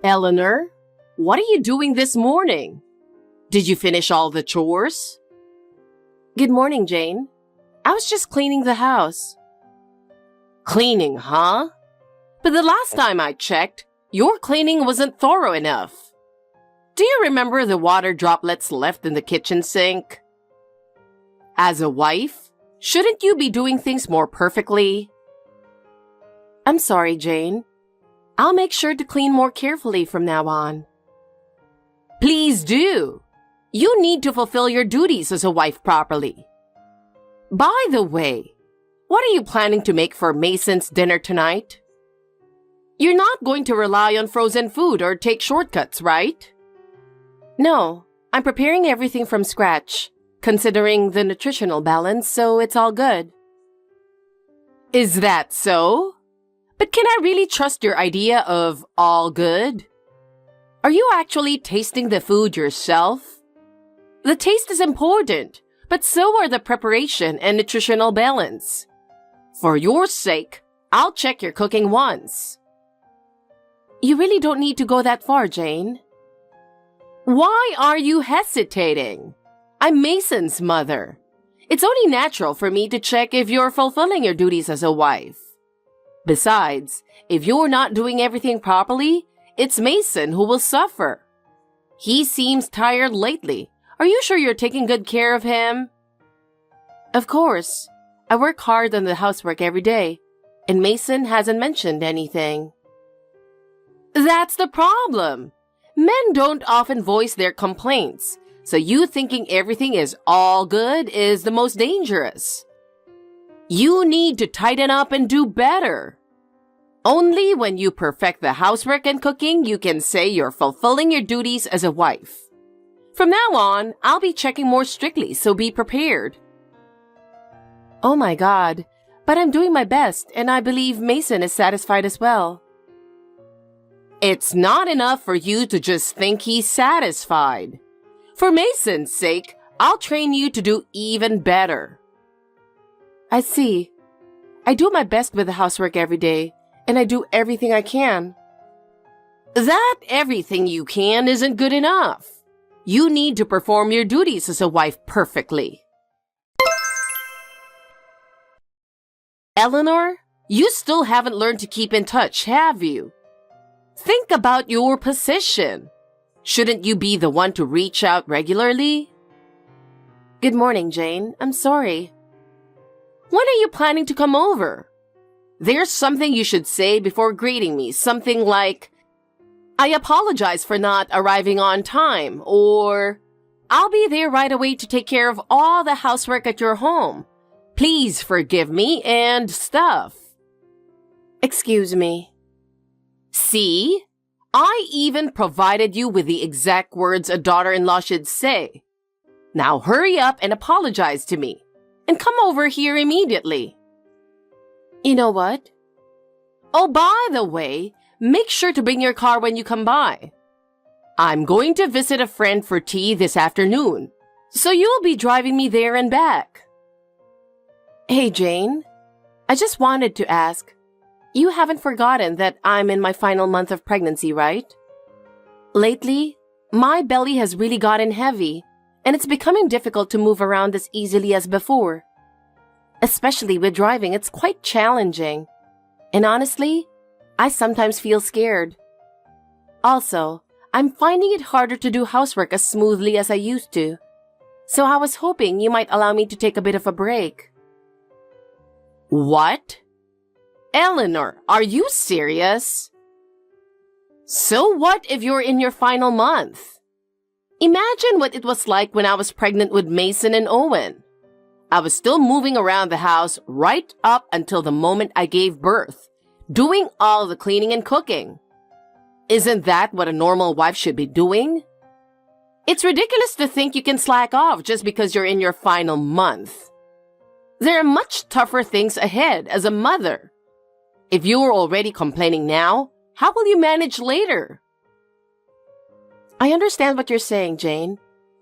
Eleanor, what are you doing this morning? Did you finish all the chores? Good morning, Jane. I was just cleaning the house. Cleaning, huh? But the last time I checked, your cleaning wasn't thorough enough. Do you remember the water droplets left in the kitchen sink? As a wife, shouldn't you be doing things more perfectly? I'm sorry, Jane. I'll make sure to clean more carefully from now on. Please do. You need to fulfill your duties as a wife properly. By the way, what are you planning to make for Mason's dinner tonight? You're not going to rely on frozen food or take shortcuts, right? No, I'm preparing everything from scratch, considering the nutritional balance, so it's all good. Is that so? But can I really trust your idea of all good? Are you actually tasting the food yourself? The taste is important, but so are the preparation and nutritional balance. For your sake, I'll check your cooking once. You really don't need to go that far, Jane. Why are you hesitating? I'm Mason's mother. It's only natural for me to check if you're fulfilling your duties as a wife. Besides, if you're not doing everything properly, it's Mason who will suffer. He seems tired lately. Are you sure you're taking good care of him? Of course. I work hard on the housework every day, and Mason hasn't mentioned anything. That's the problem. Men don't often voice their complaints, so you thinking everything is all good is the most dangerous. You need to tighten up and do better. Only when you perfect the housework and cooking, you can say you're fulfilling your duties as a wife. From now on, I'll be checking more strictly, so be prepared. Oh my God, but I'm doing my best, and I believe Mason is satisfied as well. It's not enough for you to just think he's satisfied. For Mason's sake, I'll train you to do even better. I see. I do my best with the housework every day, and I do everything I can. That everything you can isn't good enough. You need to perform your duties as a wife perfectly. Eleanor, you still haven't learned to keep in touch, have you? Think about your position. Shouldn't you be the one to reach out regularly? Good morning, Jane. I'm sorry. When are you planning to come over? There's something you should say before greeting me, something like, I apologize for not arriving on time, or I'll be there right away to take care of all the housework at your home. Please forgive me and stuff. Excuse me. See? I even provided you with the exact words a daughter-in-law should say. Now hurry up and apologize to me. And come over here immediately. You know what? Oh, by the way, make sure to bring your car when you come by. I'm going to visit a friend for tea this afternoon, so you'll be driving me there and back. Hey, Jane. I just wanted to ask, you haven't forgotten that I'm in my final month of pregnancy, right? Lately, my belly has really gotten heavy, and it's becoming difficult to move around as easily as before. Especially with driving, it's quite challenging. And honestly, I sometimes feel scared. Also, I'm finding it harder to do housework as smoothly as I used to. So I was hoping you might allow me to take a bit of a break. What? Eleanor, are you serious? So what if you're in your final month? Imagine what it was like when I was pregnant with Mason and Owen. I was still moving around the house right up until the moment I gave birth, doing all the cleaning and cooking. Isn't that what a normal wife should be doing? It's ridiculous to think you can slack off just because you're in your final month. There are much tougher things ahead as a mother. If you're already complaining now, how will you manage later? I understand what you're saying, Jane,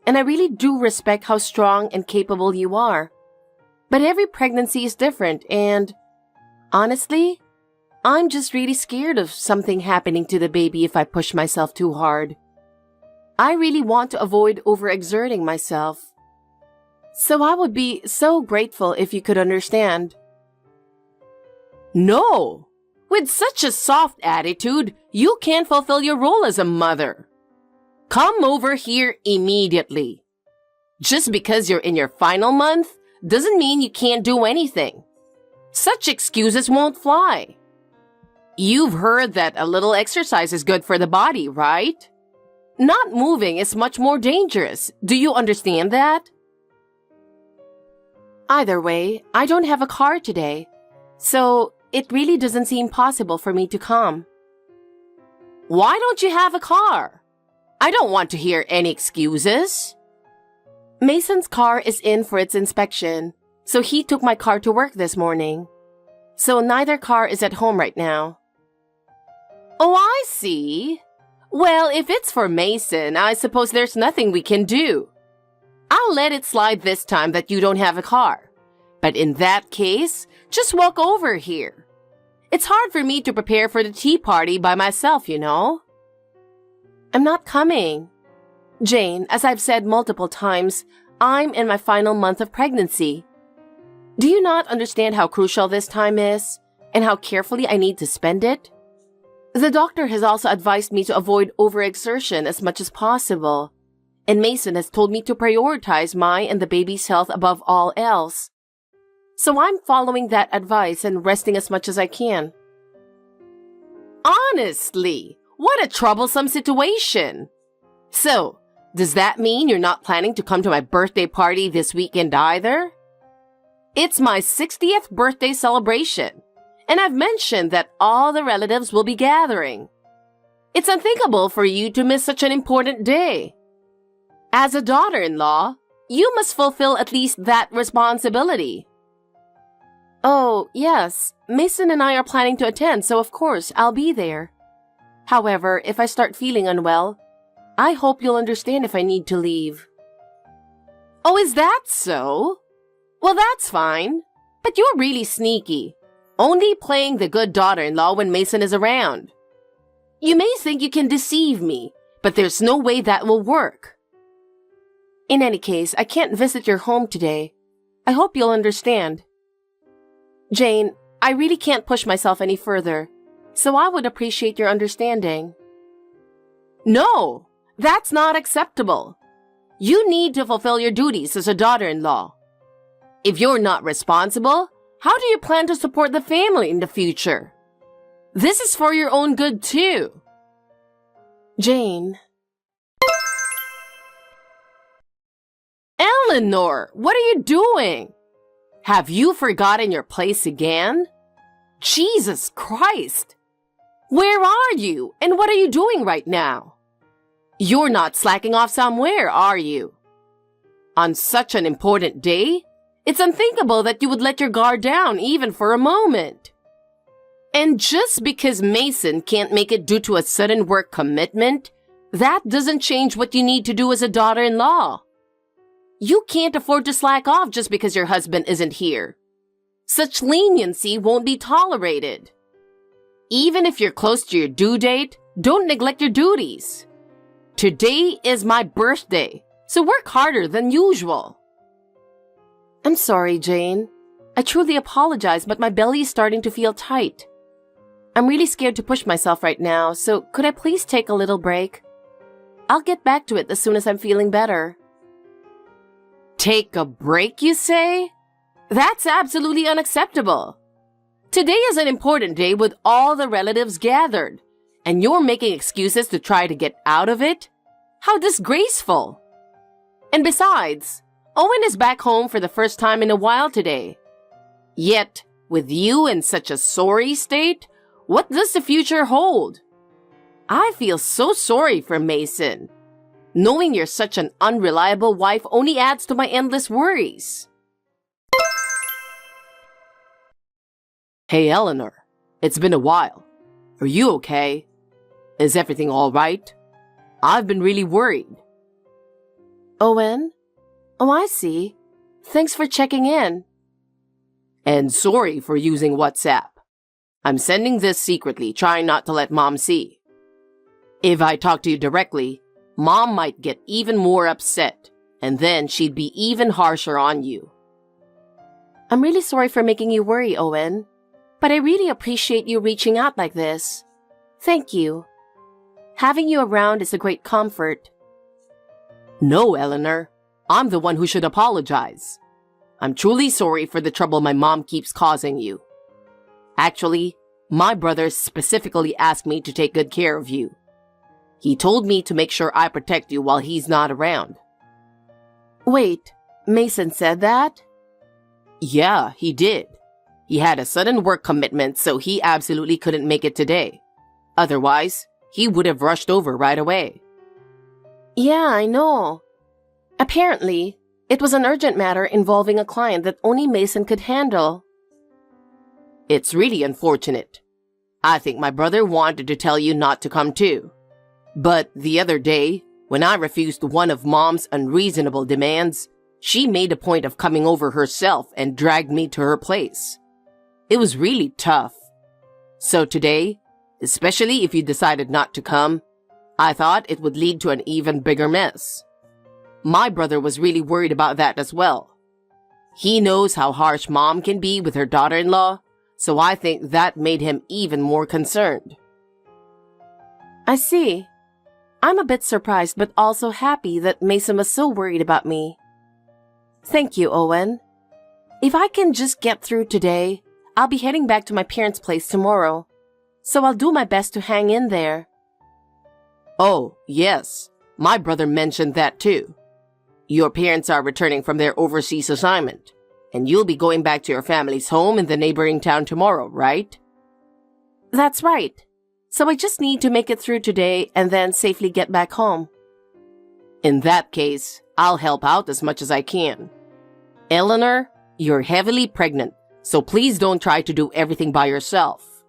and I really do respect how strong and capable you are. But every pregnancy is different and, honestly, I'm just really scared of something happening to the baby if I push myself too hard. I really want to avoid overexerting myself. So I would be so grateful if you could understand. No! With such a soft attitude, you can't fulfill your role as a mother. Come over here immediately. Just because you're in your final month doesn't mean you can't do anything. Such excuses won't fly. You've heard that a little exercise is good for the body, right? Not moving is much more dangerous. Do you understand that? Either way, I don't have a car today, so it really doesn't seem possible for me to come. Why don't you have a car? I don't want to hear any excuses. Mason's car is in for its inspection, so he took my car to work this morning. So neither car is at home right now. Oh, I see. Well, if it's for Mason, I suppose there's nothing we can do. I'll let it slide this time that you don't have a car. But in that case, just walk over here. It's hard for me to prepare for the tea party by myself, you know. I'm not coming. Jane, as I've said multiple times, I'm in my final month of pregnancy. Do you not understand how crucial this time is and how carefully I need to spend it? The doctor has also advised me to avoid overexertion as much as possible, and Mason has told me to prioritize my and the baby's health above all else. So I'm following that advice and resting as much as I can. Honestly, what a troublesome situation. So, does that mean you're not planning to come to my birthday party this weekend either? It's my 60th birthday celebration, and I've mentioned that all the relatives will be gathering. It's unthinkable for you to miss such an important day. As a daughter-in-law, you must fulfill at least that responsibility. Oh, yes, Mason and I are planning to attend, so of course I'll be there. However, if I start feeling unwell, I hope you'll understand if I need to leave. Oh, is that so? Well, that's fine. But you're really sneaky, only playing the good daughter-in-law when Mason is around. You may think you can deceive me, but there's no way that will work. In any case, I can't visit your home today. I hope you'll understand. Jane, I really can't push myself any further, so I would appreciate your understanding. No, that's not acceptable. You need to fulfill your duties as a daughter-in-law. If you're not responsible, how do you plan to support the family in the future? This is for your own good too. Jane. Eleanor, what are you doing? Have you forgotten your place again? Jesus Christ! Where are you, and what are you doing right now? You're not slacking off somewhere, are you? On such an important day, it's unthinkable that you would let your guard down even for a moment. And just because Mason can't make it due to a sudden work commitment, that doesn't change what you need to do as a daughter-in-law. You can't afford to slack off just because your husband isn't here. Such leniency won't be tolerated. Even if you're close to your due date, don't neglect your duties. Today is my birthday, so work harder than usual. I'm sorry, Jane. I truly apologize, but my belly is starting to feel tight. I'm really scared to push myself right now, so could I please take a little break? I'll get back to it as soon as I'm feeling better. Take a break, you say? That's absolutely unacceptable. Today is an important day with all the relatives gathered, and you're making excuses to try to get out of it? How disgraceful! And besides, Owen is back home for the first time in a while today. Yet, with you in such a sorry state, what does the future hold? I feel so sorry for Mason. Knowing you're such an unreliable wife only adds to my endless worries. Hey, Eleanor. It's been a while. Are you okay? Is everything all right? I've been really worried. Owen? Oh, I see. Thanks for checking in. And sorry for using WhatsApp. I'm sending this secretly, trying not to let Mom see. If I talk to you directly, Mom might get even more upset, and then she'd be even harsher on you. I'm really sorry for making you worry, Owen, but I really appreciate you reaching out like this. Thank you. Having you around is a great comfort. No, Eleanor. I'm the one who should apologize. I'm truly sorry for the trouble my mom keeps causing you. Actually, my brother specifically asked me to take good care of you. He told me to make sure I protect you while he's not around. Wait, Mason said that? Yeah, he did. He had a sudden work commitment, so he absolutely couldn't make it today. Otherwise, he would have rushed over right away. Yeah, I know. Apparently, it was an urgent matter involving a client that only Mason could handle. It's really unfortunate. I think my brother wanted to tell you not to come too. But the other day, when I refused one of Mom's unreasonable demands, she made a point of coming over herself and dragged me to her place. It was really tough. So today, especially if you decided not to come, I thought it would lead to an even bigger mess. My brother was really worried about that as well. He knows how harsh Mom can be with her daughter-in-law, so I think that made him even more concerned. I see. I'm a bit surprised but also happy that Mason was so worried about me. Thank you, Owen. If I can just get through today, I'll be heading back to my parents' place tomorrow, so I'll do my best to hang in there. Oh, yes. My brother mentioned that too. Your parents are returning from their overseas assignment, and you'll be going back to your family's home in the neighboring town tomorrow, right? That's right. So I just need to make it through today and then safely get back home. In that case, I'll help out as much as I can. Eleanor, you're heavily pregnant, so please don't try to do everything by yourself.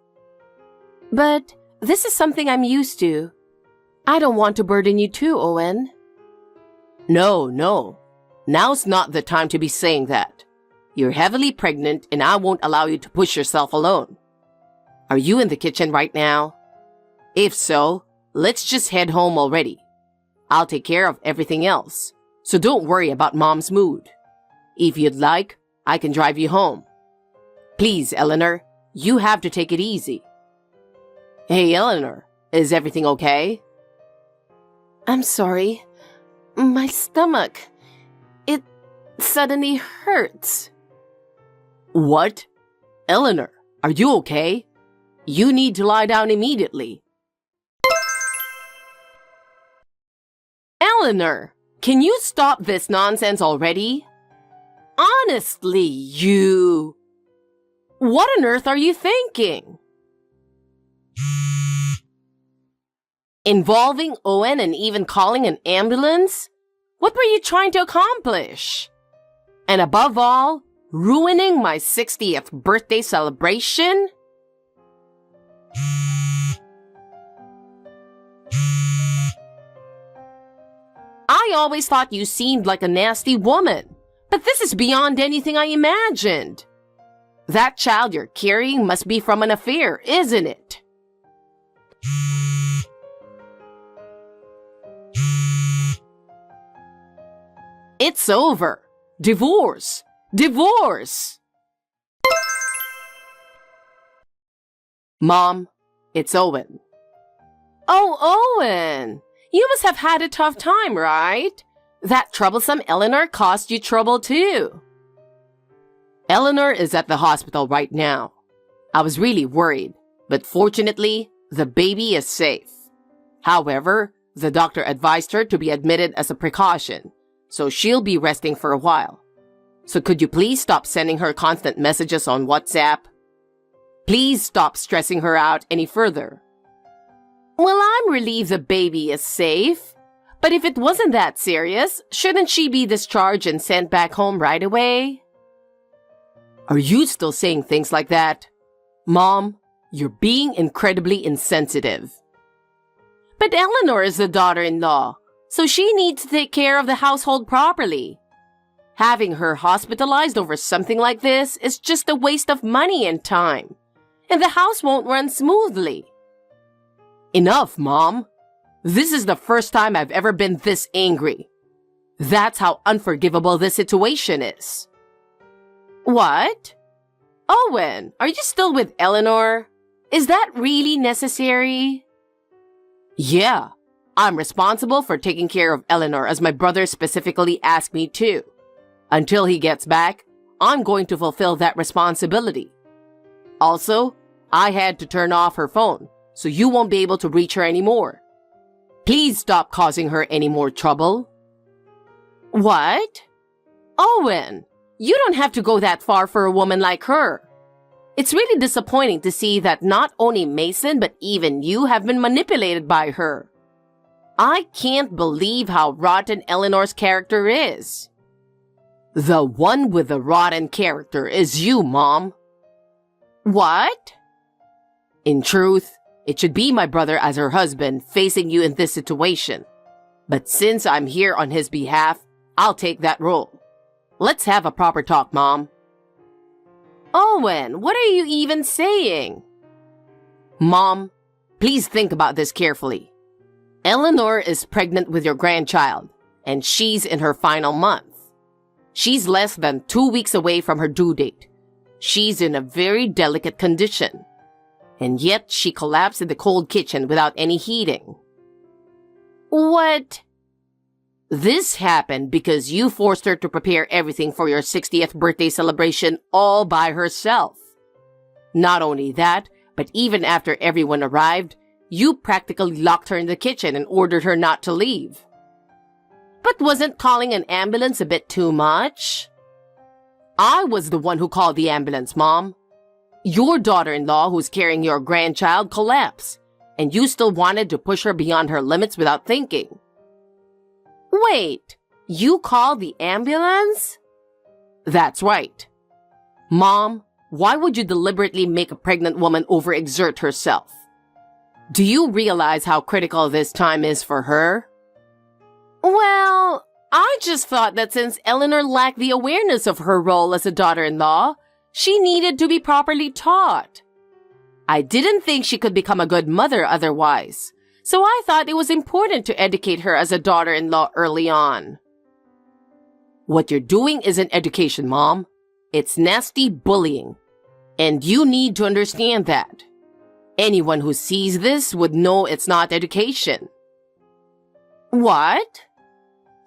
But this is something I'm used to. I don't want to burden you too, Owen. No. Now's not the time to be saying that. You're heavily pregnant and I won't allow you to push yourself alone. Are you in the kitchen right now? If so, let's just head home already. I'll take care of everything else, so don't worry about Mom's mood. If you'd like, I can drive you home. Please, Eleanor, you have to take it easy. Hey, Eleanor, is everything okay? I'm sorry. My stomach. It suddenly hurts. What? Eleanor, are you okay? You need to lie down immediately. Eleanor, can you stop this nonsense already? Honestly, you... What on earth are you thinking? Involving Owen and even calling an ambulance? What were you trying to accomplish? And above all, ruining my 60th birthday celebration? I always thought you seemed like a nasty woman, but this is beyond anything I imagined. That child you're carrying must be from an affair, isn't it? It's over. Divorce. Divorce. Mom, it's Owen. Oh, Owen. You must have had a tough time, right? That troublesome Eleanor caused you trouble too. Eleanor is at the hospital right now. I was really worried, but fortunately, the baby is safe. However, the doctor advised her to be admitted as a precaution, so she'll be resting for a while. So could you please stop sending her constant messages on WhatsApp? Please stop stressing her out any further. Well, I'm relieved the baby is safe. But if it wasn't that serious, shouldn't she be discharged and sent back home right away? Are you still saying things like that? Mom, you're being incredibly insensitive. But Eleanor is the daughter-in-law, so she needs to take care of the household properly. Having her hospitalized over something like this is just a waste of money and time. and the house won't run smoothly. Enough, Mom. This is the first time I've ever been this angry. That's how unforgivable this situation is. What? Owen, are you still with Eleanor? Is that really necessary? Yeah, I'm responsible for taking care of Eleanor as my brother specifically asked me to. Until he gets back, I'm going to fulfill that responsibility. Also, I had to turn off her phone, so you won't be able to reach her anymore. Please stop causing her any more trouble. What? Owen, you don't have to go that far for a woman like her. It's really disappointing to see that not only Mason but even you have been manipulated by her. I can't believe how rotten Eleanor's character is. The one with the rotten character is you, Mom. What? In truth, it should be my brother as her husband facing you in this situation. But since I'm here on his behalf, I'll take that role. Let's have a proper talk, Mom. Owen, what are you even saying? Mom, please think about this carefully. Eleanor is pregnant with your grandchild, and she's in her final month. She's less than 2 weeks away from her due date. She's in a very delicate condition. And yet she collapsed in the cold kitchen without any heating. What? This happened because you forced her to prepare everything for your 60th birthday celebration all by herself. Not only that, but even after everyone arrived, you practically locked her in the kitchen and ordered her not to leave. But wasn't calling an ambulance a bit too much? I was the one who called the ambulance, Mom. Your daughter-in-law who's carrying your grandchild collapsed, and you still wanted to push her beyond her limits without thinking. Wait, you called the ambulance? That's right. Mom, why would you deliberately make a pregnant woman overexert herself? Do you realize how critical this time is for her? Well, I just thought that since Eleanor lacked the awareness of her role as a daughter-in-law, she needed to be properly taught. I didn't think she could become a good mother otherwise, so I thought it was important to educate her as a daughter-in-law early on. What you're doing isn't education, Mom. It's nasty bullying. And you need to understand that. Anyone who sees this would know it's not education. What?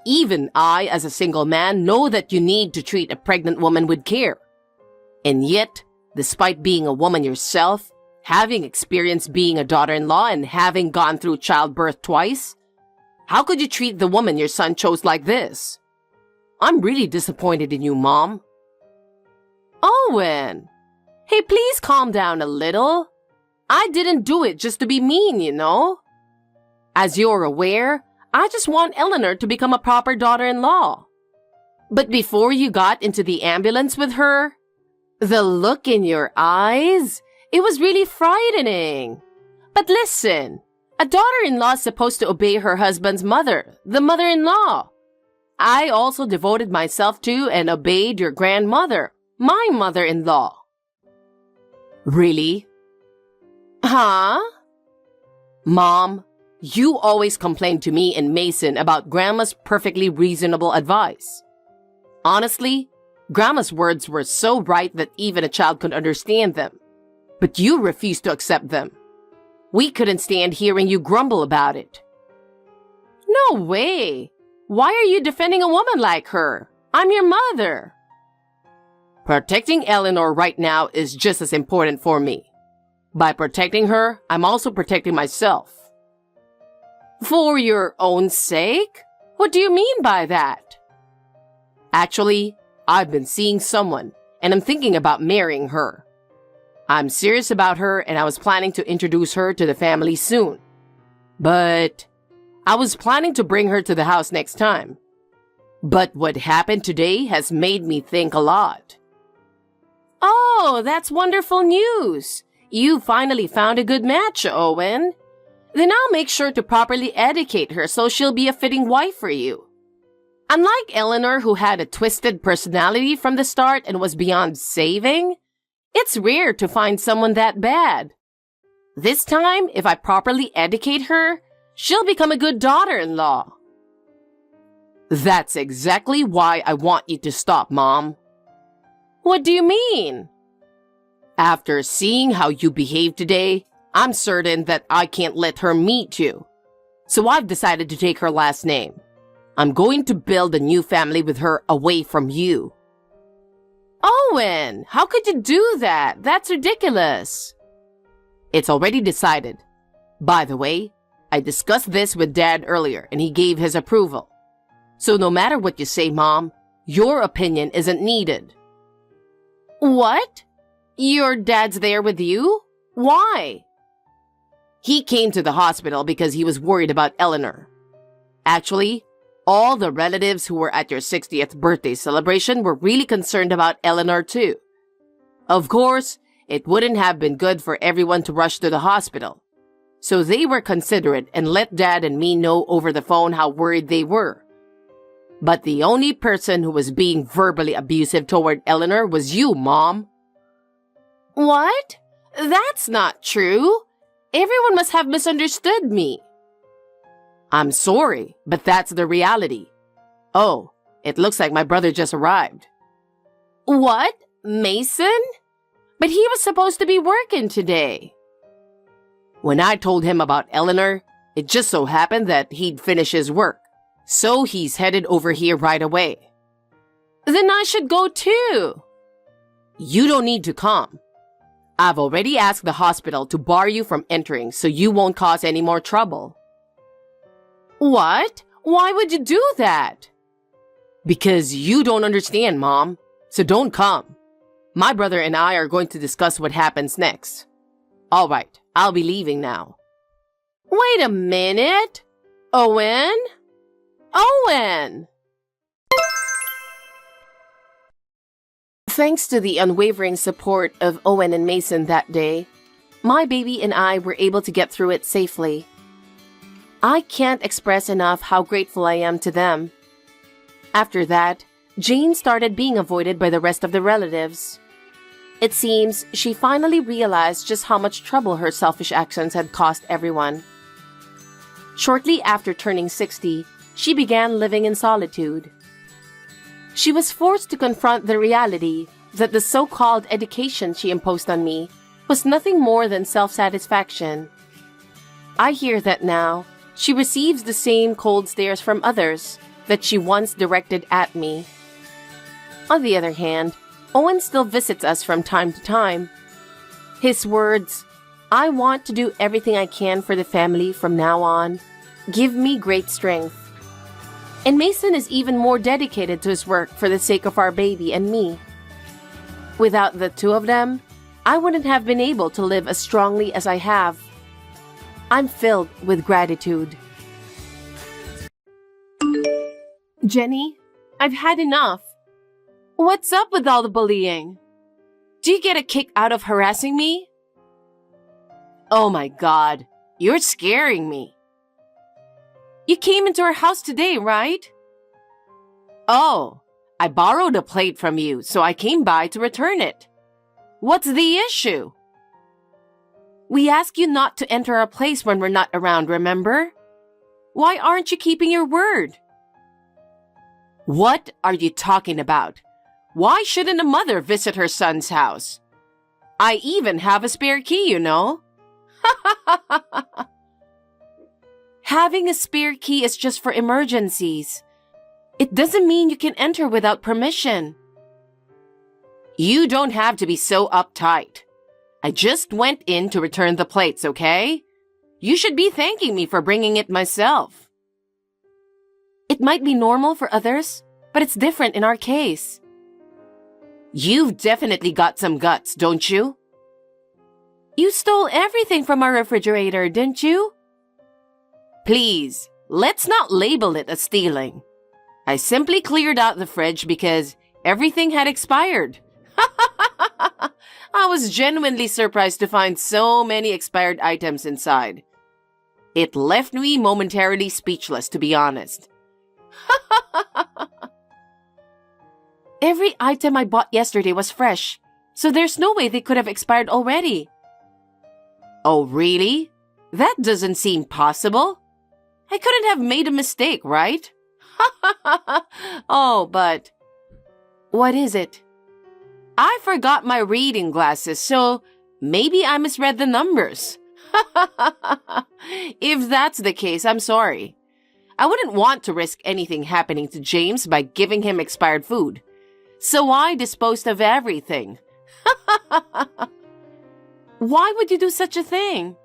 Even I, as a single man, know that you need to treat a pregnant woman with care. And yet, despite being a woman yourself, having experienced being a daughter-in-law and having gone through childbirth twice, how could you treat the woman your son chose like this? I'm really disappointed in you, Mom. Owen! Hey, please calm down a little. I didn't do it just to be mean, you know. As you're aware, I just want Eleanor to become a proper daughter-in-law. But before you got into the ambulance with her, the look in your eyes, it was really frightening. But listen, a daughter-in-law is supposed to obey her husband's mother, the mother-in-law. I also devoted myself to and obeyed your grandmother, my mother-in-law. Really? Huh? Mom, you always complain to me and Mason about Grandma's perfectly reasonable advice. Honestly, Grandma's words were so right that even a child could understand them. But you refused to accept them. We couldn't stand hearing you grumble about it. No way! Why are you defending a woman like her? I'm your mother. Protecting Eleanor right now is just as important for me. By protecting her, I'm also protecting myself. For your own sake? What do you mean by that? Actually, I've been seeing someone, and I'm thinking about marrying her. I'm serious about her, and I was planning to introduce her to the family soon. But I was planning to bring her to the house next time. But what happened today has made me think a lot. Oh, that's wonderful news. You finally found a good match, Owen. Then I'll make sure to properly educate her so she'll be a fitting wife for you. Unlike Eleanor, who had a twisted personality from the start and was beyond saving, It's rare to find someone that bad. This time, if I properly educate her, she'll become a good daughter-in-law. That's exactly why I want you to stop, Mom. What do you mean? After seeing how you behave today, I'm certain that I can't let her meet you. So I've decided to take her last name. I'm going to build a new family with her away from you. Owen, how could you do that? That's ridiculous. It's already decided. By the way, I discussed this with Dad earlier and he gave his approval. So no matter what you say, Mom, your opinion isn't needed. What? Your dad's there with you? Why? He came to the hospital because he was worried about Eleanor. Actually, all the relatives who were at your 60th birthday celebration were really concerned about Eleanor too. Of course, it wouldn't have been good for everyone to rush to the hospital. So they were considerate and let Dad and me know over the phone how worried they were. But the only person who was being verbally abusive toward Eleanor was you, Mom. What? That's not true. Everyone must have misunderstood me. I'm sorry, but that's the reality. Oh, it looks like my brother just arrived. What? Mason? But he was supposed to be working today. When I told him about Eleanor, it just so happened that he'd finish his work. So he's headed over here right away. Then I should go too. You don't need to come. I've already asked the hospital to bar you from entering so you won't cause any more trouble. What? Why would you do that? Because you don't understand, Mom. So don't come. My brother and I are going to discuss what happens next. All right, I'll be leaving now. Wait a minute. Owen? Owen! Thanks to the unwavering support of Owen and Mason that day, my baby and I were able to get through it safely. I can't express enough how grateful I am to them. After that, Jane started being avoided by the rest of the relatives. It seems she finally realized just how much trouble her selfish actions had cost everyone. Shortly after turning 60, she began living in solitude. She was forced to confront the reality that the so-called education she imposed on me was nothing more than self-satisfaction. I hear that now she receives the same cold stares from others that she once directed at me. On the other hand, Owen still visits us from time to time. His words, "I want to do everything I can for the family from now on," give me great strength. And Mason is even more dedicated to his work for the sake of our baby and me. Without the two of them, I wouldn't have been able to live as strongly as I have. I'm filled with gratitude. Jenny, I've had enough. What's up with all the bullying? Do you get a kick out of harassing me? Oh my God, you're scaring me. You came into our house today, right? Oh, I borrowed a plate from you, so I came by to return it. What's the issue? We ask you not to enter our place when we're not around, remember? Why aren't you keeping your word? What are you talking about? Why shouldn't a mother visit her son's house? I even have a spare key, you know. Having a spare key is just for emergencies. It doesn't mean you can enter without permission. You don't have to be so uptight. I just went in to return the plates, okay? You should be thanking me for bringing it myself. It might be normal for others, but it's different in our case. You've definitely got some guts, don't you? You stole everything from our refrigerator, didn't you? Please, let's not label it as stealing. I simply cleared out the fridge because everything had expired. I was genuinely surprised to find so many expired items inside. It left me momentarily speechless, to be honest. Every item I bought yesterday was fresh, So there's no way they could have expired already. Oh, really? That doesn't seem possible. I couldn't have made a mistake, right? Oh, but what is it? I forgot my reading glasses, so maybe I misread the numbers. If that's the case, I'm sorry. I wouldn't want to risk anything happening to James by giving him expired food. So I disposed of everything. Why would you do such a thing?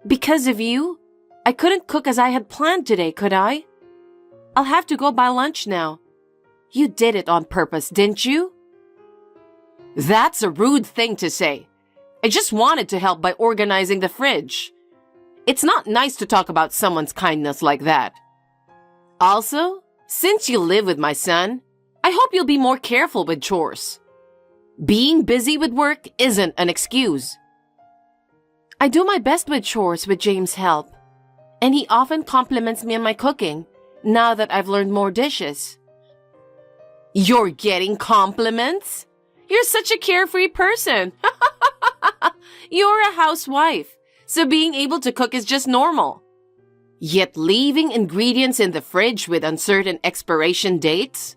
Because of you? I couldn't cook as I had planned today, could I? I'll have to go buy lunch now. You did it on purpose, didn't you? That's a rude thing to say. I just wanted to help by organizing the fridge. It's not nice to talk about someone's kindness like that. Also, since you live with my son, I hope you'll be more careful with chores. Being busy with work isn't an excuse. I do my best with chores with James' help, and he often compliments me on my cooking now that I've learned more dishes. You're getting compliments? You're such a carefree person. You're a housewife, so being able to cook is just normal. Yet leaving ingredients in the fridge with uncertain expiration dates?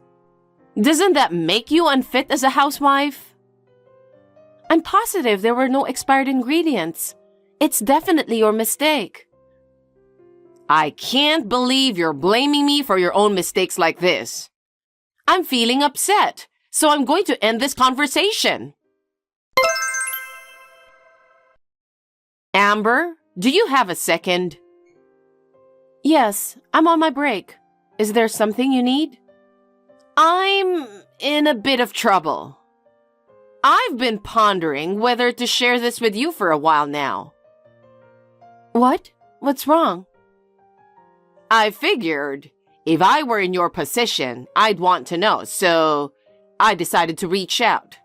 Doesn't that make you unfit as a housewife? I'm positive there were no expired ingredients. It's definitely your mistake. I can't believe you're blaming me for your own mistakes like this. I'm feeling upset, so I'm going to end this conversation. Amber, do you have a second? Yes, I'm on my break. Is there something you need? I'm in a bit of trouble. I've been pondering whether to share this with you for a while now. What? What's wrong? I figured if I were in your position, I'd want to know, so I decided to reach out.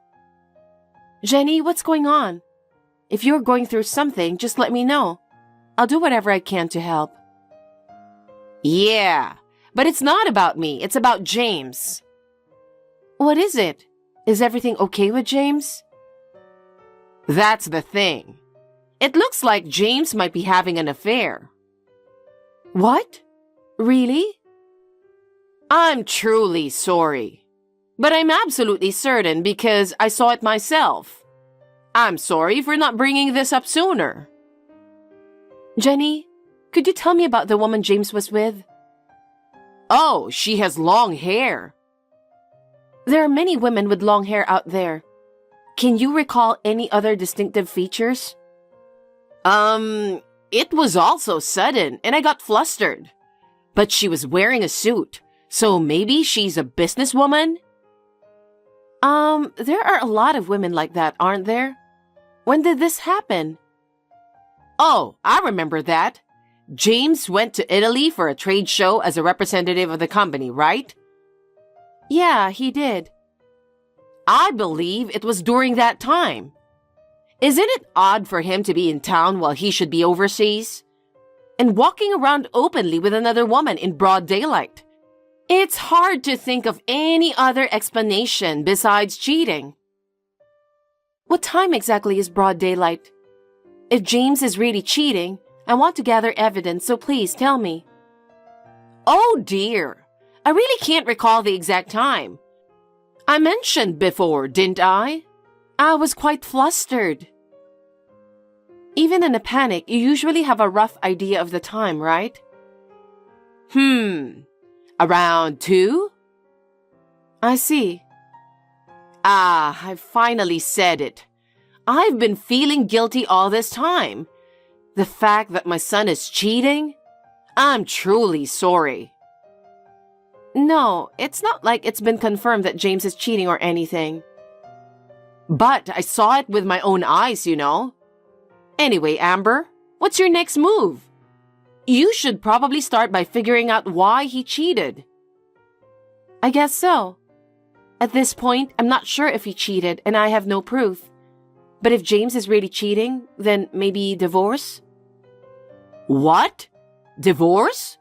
Jenny, what's going on? If you're going through something, just let me know. I'll do whatever I can to help. Yeah, but it's not about me. It's about James. What is it? Is everything okay with James? That's the thing. It looks like James might be having an affair. What? Really? I'm truly sorry. But I'm absolutely certain because I saw it myself. I'm sorry for not bringing this up sooner. Jenny, could you tell me about the woman James was with? Oh, she has long hair. There are many women with long hair out there. Can you recall any other distinctive features? It was also sudden and I got flustered. But she was wearing a suit, so maybe she's a businesswoman? There are a lot of women like that, aren't there? When did this happen? Oh, I remember that. James went to Italy for a trade show as a representative of the company, right? Yeah, he did. I believe it was during that time. Isn't it odd for him to be in town while he should be overseas? And walking around openly with another woman in broad daylight? It's hard to think of any other explanation besides cheating. What time exactly is broad daylight? If James is really cheating, I want to gather evidence, so please tell me. Oh dear, I really can't recall the exact time. I mentioned before, didn't I? I was quite flustered. Even in a panic, you usually have a rough idea of the time, right? Around 2? I see. Ah, I finally said it. I've been feeling guilty all this time. The fact that my son is cheating? I'm truly sorry. No, it's not like it's been confirmed that James is cheating or anything. But I saw it with my own eyes, you know. Anyway, Amber, what's your next move? You should probably start by figuring out why he cheated. I guess so. At this point, I'm not sure if he cheated and I have no proof. But if James is really cheating, then maybe divorce? What? Divorce?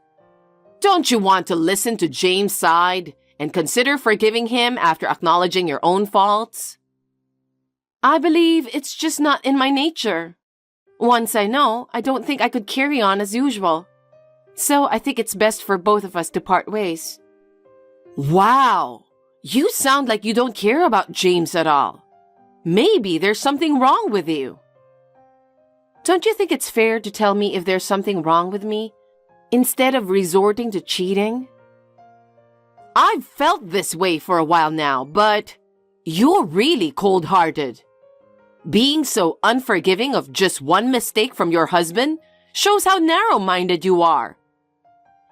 Don't you want to listen to James' side and consider forgiving him after acknowledging your own faults? I believe it's just not in my nature. Once I know, I don't think I could carry on as usual. So I think it's best for both of us to part ways. Wow! You sound like you don't care about James at all. Maybe there's something wrong with you. Don't you think it's fair to tell me if there's something wrong with me, instead of resorting to cheating? I've felt this way for a while now, but you're really cold-hearted. Being so unforgiving of just one mistake from your husband shows how narrow-minded you are.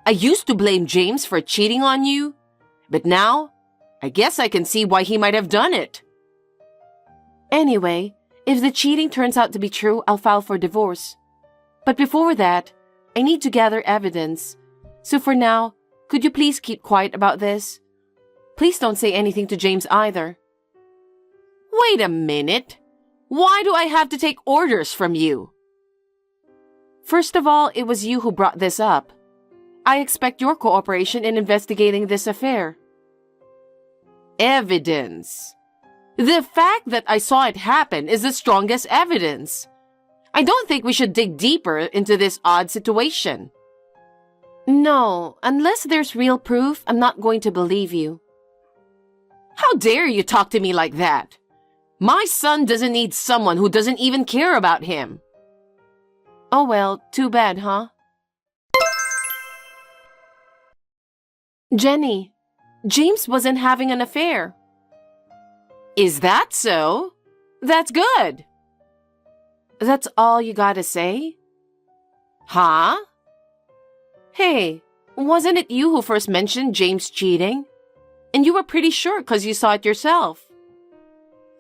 I used to blame James for cheating on you, but now I guess I can see why he might have done it. Anyway, if the cheating turns out to be true, I'll file for divorce. But before that, I need to gather evidence. So for now, could you please keep quiet about this? Please don't say anything to James either. Wait a minute. Why do I have to take orders from you? First of all, it was you who brought this up. I expect your cooperation in investigating this affair. Evidence. The fact that I saw it happen is the strongest evidence. I don't think we should dig deeper into this odd situation. No, unless there's real proof, I'm not going to believe you. How dare you talk to me like that? My son doesn't need someone who doesn't even care about him. Oh well, too bad, huh? Jenny, James wasn't having an affair. Is that so? That's good. That's all you gotta say? Huh? Hey, wasn't it you who first mentioned James cheating? And you were pretty sure because you saw it yourself.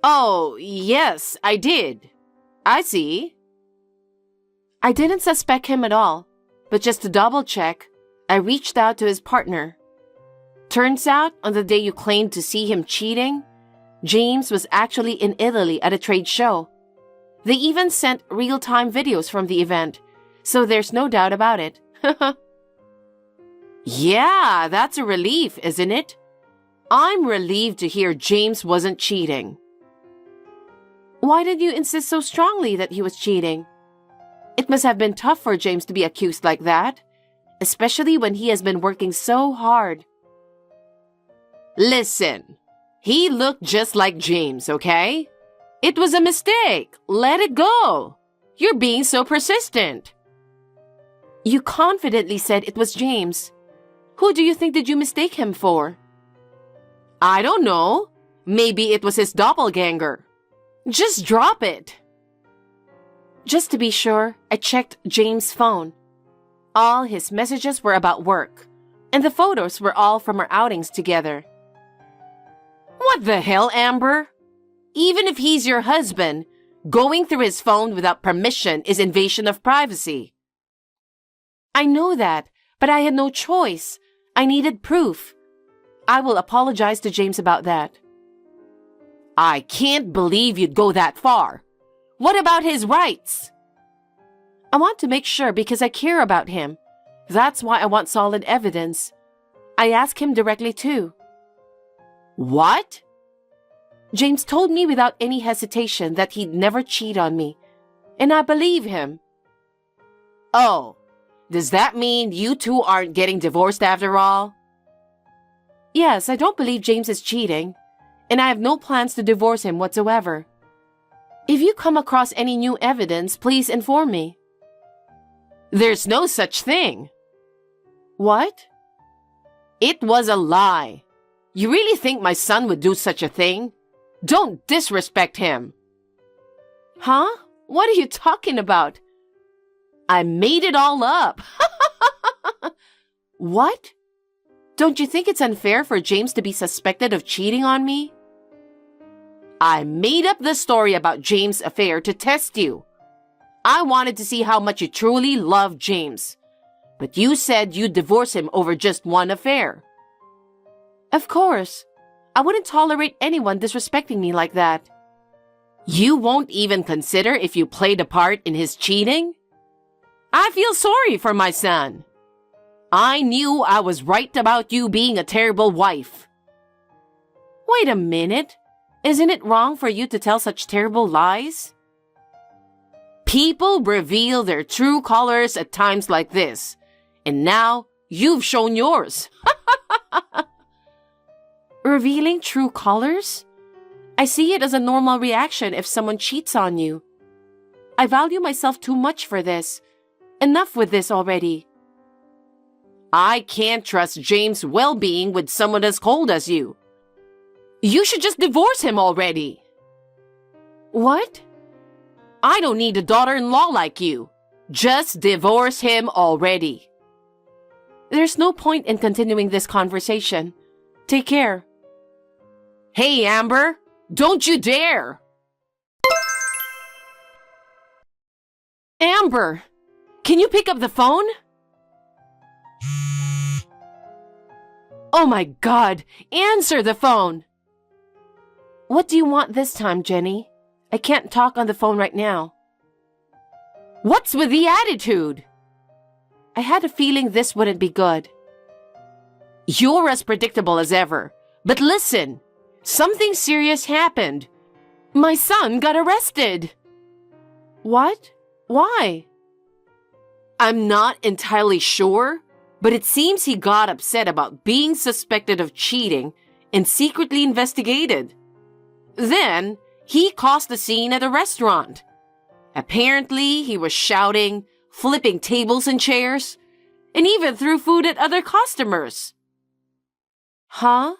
Oh, yes, I did. I see. I didn't suspect him at all, but just to double check, I reached out to his partner. Turns out, on the day you claimed to see him cheating, James was actually in Italy at a trade show. They even sent real-time videos from the event, so there's no doubt about it. Yeah, that's a relief, isn't it? I'm relieved to hear James wasn't cheating. Why did you insist so strongly that he was cheating? It must have been tough for James to be accused like that, especially when he has been working so hard. Listen, he looked just like James, okay? It was a mistake. Let it go. You're being so persistent. You confidently said it was James. Who do you think did you mistake him for? I don't know. Maybe it was his doppelganger. Just drop it. Just to be sure, I checked James' phone. All his messages were about work, and the photos were all from our outings together. What the hell, Amber? Even if he's your husband, going through his phone without permission is invasion of privacy. I know that, but I had no choice. I needed proof. I will apologize to James about that. I can't believe you'd go that far. What about his rights? I want to make sure because I care about him. That's why I want solid evidence. I asked him directly too. What? James told me without any hesitation that he'd never cheat on me, and I believe him. Oh, does that mean you two aren't getting divorced after all? Yes, I don't believe James is cheating, and I have no plans to divorce him whatsoever. If you come across any new evidence, please inform me. There's no such thing. What? It was a lie. You really think my son would do such a thing? Don't disrespect him. Huh? What are you talking about? I made it all up. What? Don't you think it's unfair for James to be suspected of cheating on me? I made up the story about James' affair to test you. I wanted to see how much you truly love James. But you said you'd divorce him over just one affair. Of course. I wouldn't tolerate anyone disrespecting me like that. You won't even consider if you played a part in his cheating? I feel sorry for my son. I knew I was right about you being a terrible wife. Wait a minute. Isn't it wrong for you to tell such terrible lies? People reveal their true colors at times like this. And now, you've shown yours. Revealing true colors? I see it as a normal reaction if someone cheats on you. I value myself too much for this. Enough with this already. I can't trust James' well-being with someone as cold as you. You should just divorce him already. What? I don't need a daughter-in-law like you. Just divorce him already. There's no point in continuing this conversation. Take care. Hey, Amber, don't you dare! Amber, can you pick up the phone? Oh my God, answer the phone! What do you want this time, Jenny? I can't talk on the phone right now. What's with the attitude? I had a feeling this wouldn't be good. You're as predictable as ever. But listen, something serious happened. My son got arrested. What? Why? I'm not entirely sure, but it seems he got upset about being suspected of cheating and secretly investigated. Then, he caused a scene at a restaurant. Apparently, he was shouting, flipping tables and chairs, and even threw food at other customers. Huh?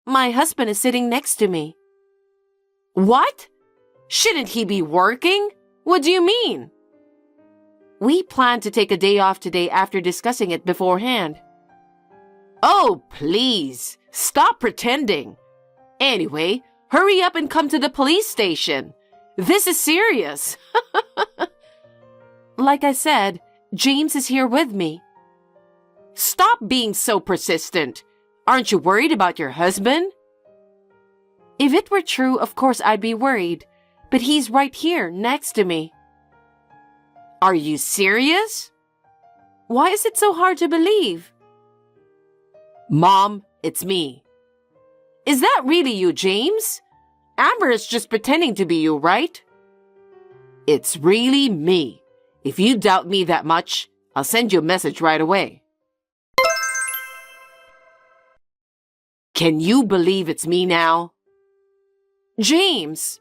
My husband is sitting next to me. What? Shouldn't he be working? What do you mean? We planned to take a day off today after discussing it beforehand. Oh, please, stop pretending. Anyway, hurry up and come to the police station. This is serious. Like I said, James is here with me. Stop being so persistent. Aren't you worried about your husband? If it were true, of course I'd be worried. But he's right here, next to me. Are you serious? Why is it so hard to believe? Mom, it's me. Is that really you, James? Amber is just pretending to be you, right? It's really me. If you doubt me that much, I'll send you a message right away. Can you believe it's me now? James!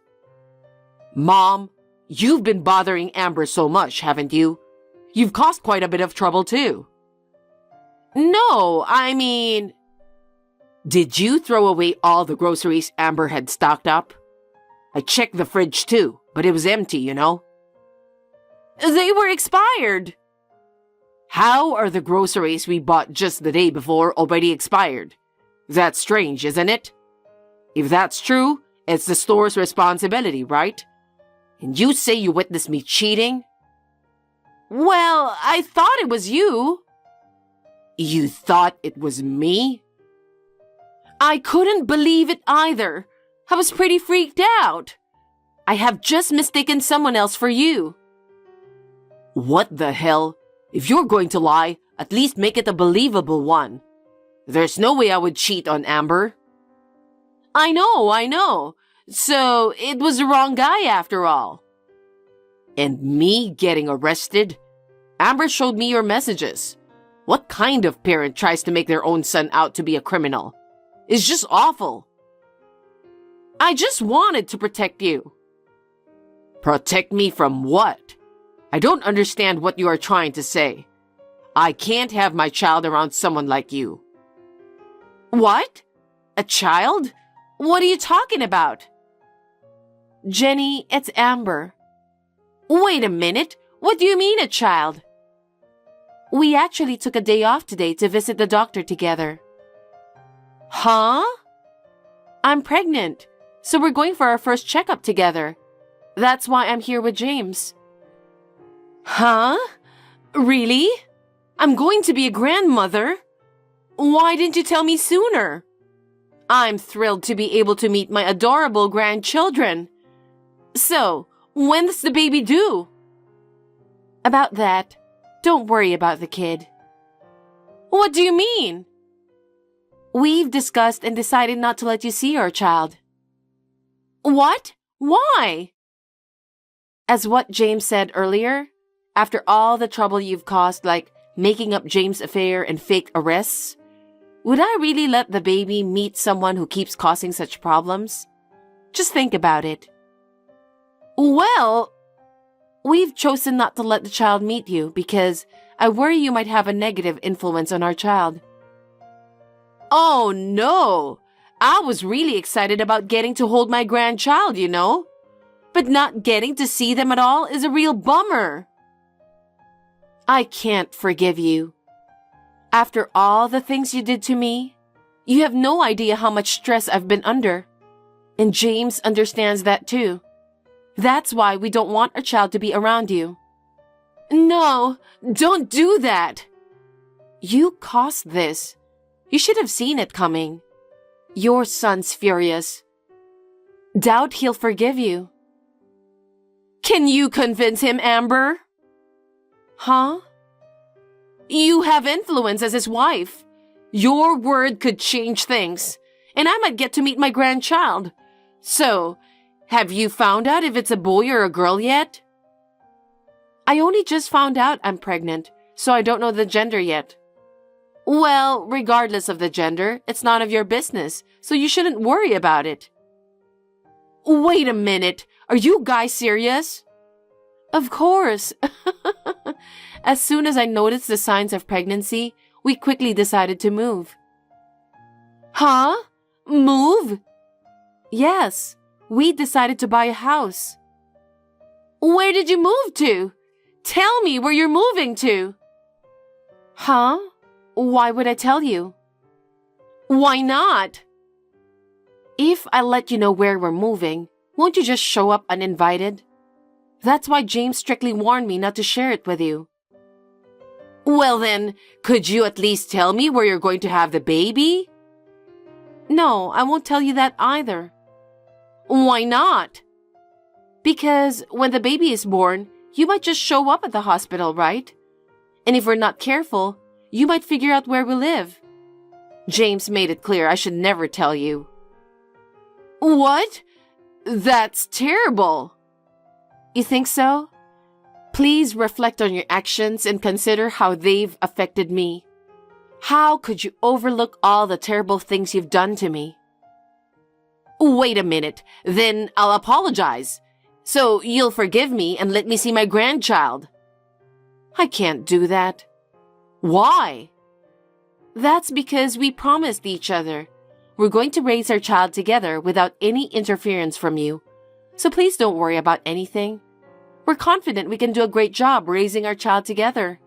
Mom, you've been bothering Amber so much, haven't you? You've caused quite a bit of trouble, too. No, I mean... Did you throw away all the groceries Amber had stocked up? I checked the fridge, too, but it was empty, you know. They were expired. How are the groceries we bought just the day before already expired? That's strange, isn't it? If that's true, it's the store's responsibility, right? And you say you witnessed me cheating? Well, I thought it was you. You thought it was me? I couldn't believe it either. I was pretty freaked out. I have just mistaken someone else for you. What the hell? If you're going to lie, at least make it a believable one. There's no way I would cheat on Amber. I know. So, it was the wrong guy after all. And me getting arrested? Amber showed me your messages. What kind of parent tries to make their own son out to be a criminal? It's just awful. I just wanted to protect you. Protect me from what? I don't understand what you are trying to say. I can't have my child around someone like you. What? A child? What are you talking about? Jenny, it's Amber. Wait a minute. What do you mean a child? We actually took a day off today to visit the doctor together. Huh? I'm pregnant, so we're going for our first checkup together. That's why I'm here with James. Huh? Really? I'm going to be a grandmother? Why didn't you tell me sooner? I'm thrilled to be able to meet my adorable grandchildren. So, when does the baby due? About that, don't worry about the kid. What do you mean? We've discussed and decided not to let you see our child. What? Why? As what James said earlier, after all the trouble you've caused, like making up James' affair and fake arrests, would I really let the baby meet someone who keeps causing such problems? Just think about it. Well, we've chosen not to let the child meet you because I worry you might have a negative influence on our child. Oh no! I was really excited about getting to hold my grandchild, you know? But not getting to see them at all is a real bummer. I can't forgive you. After all the things you did to me, you have no idea how much stress I've been under. And James understands that too. That's why we don't want our child to be around you. No, don't do that. You caused this. You should have seen it coming. Your son's furious. Doubt he'll forgive you. Can you convince him, Amber? Huh? You have influence as his wife. Your word could change things, and I might get to meet my grandchild. So, have you found out if it's a boy or a girl yet? I only just found out I'm pregnant, so I don't know the gender yet. Well, regardless of the gender, it's none of your business, so you shouldn't worry about it. Wait a minute. Are you guys serious? Of course. As soon as I noticed the signs of pregnancy, we quickly decided to move. Huh? Move? Yes, we decided to buy a house. Where did you move to? Tell me where you're moving to. Huh? Why would I tell you? Why not? If I let you know where we're moving, won't you just show up uninvited? That's why James strictly warned me not to share it with you. Well then, could you at least tell me where you're going to have the baby? No, I won't tell you that either. Why not? Because when the baby is born, you might just show up at the hospital, right? And if we're not careful, you might figure out where we live. James made it clear I should never tell you. What? That's terrible. You think so? Please reflect on your actions and consider how they've affected me. How could you overlook all the terrible things you've done to me? Wait a minute, then I'll apologize. So you'll forgive me and let me see my grandchild. I can't do that. Why? That's because we promised each other. We're going to raise our child together without any interference from you. So please don't worry about anything. We're confident we can do a great job raising our child together.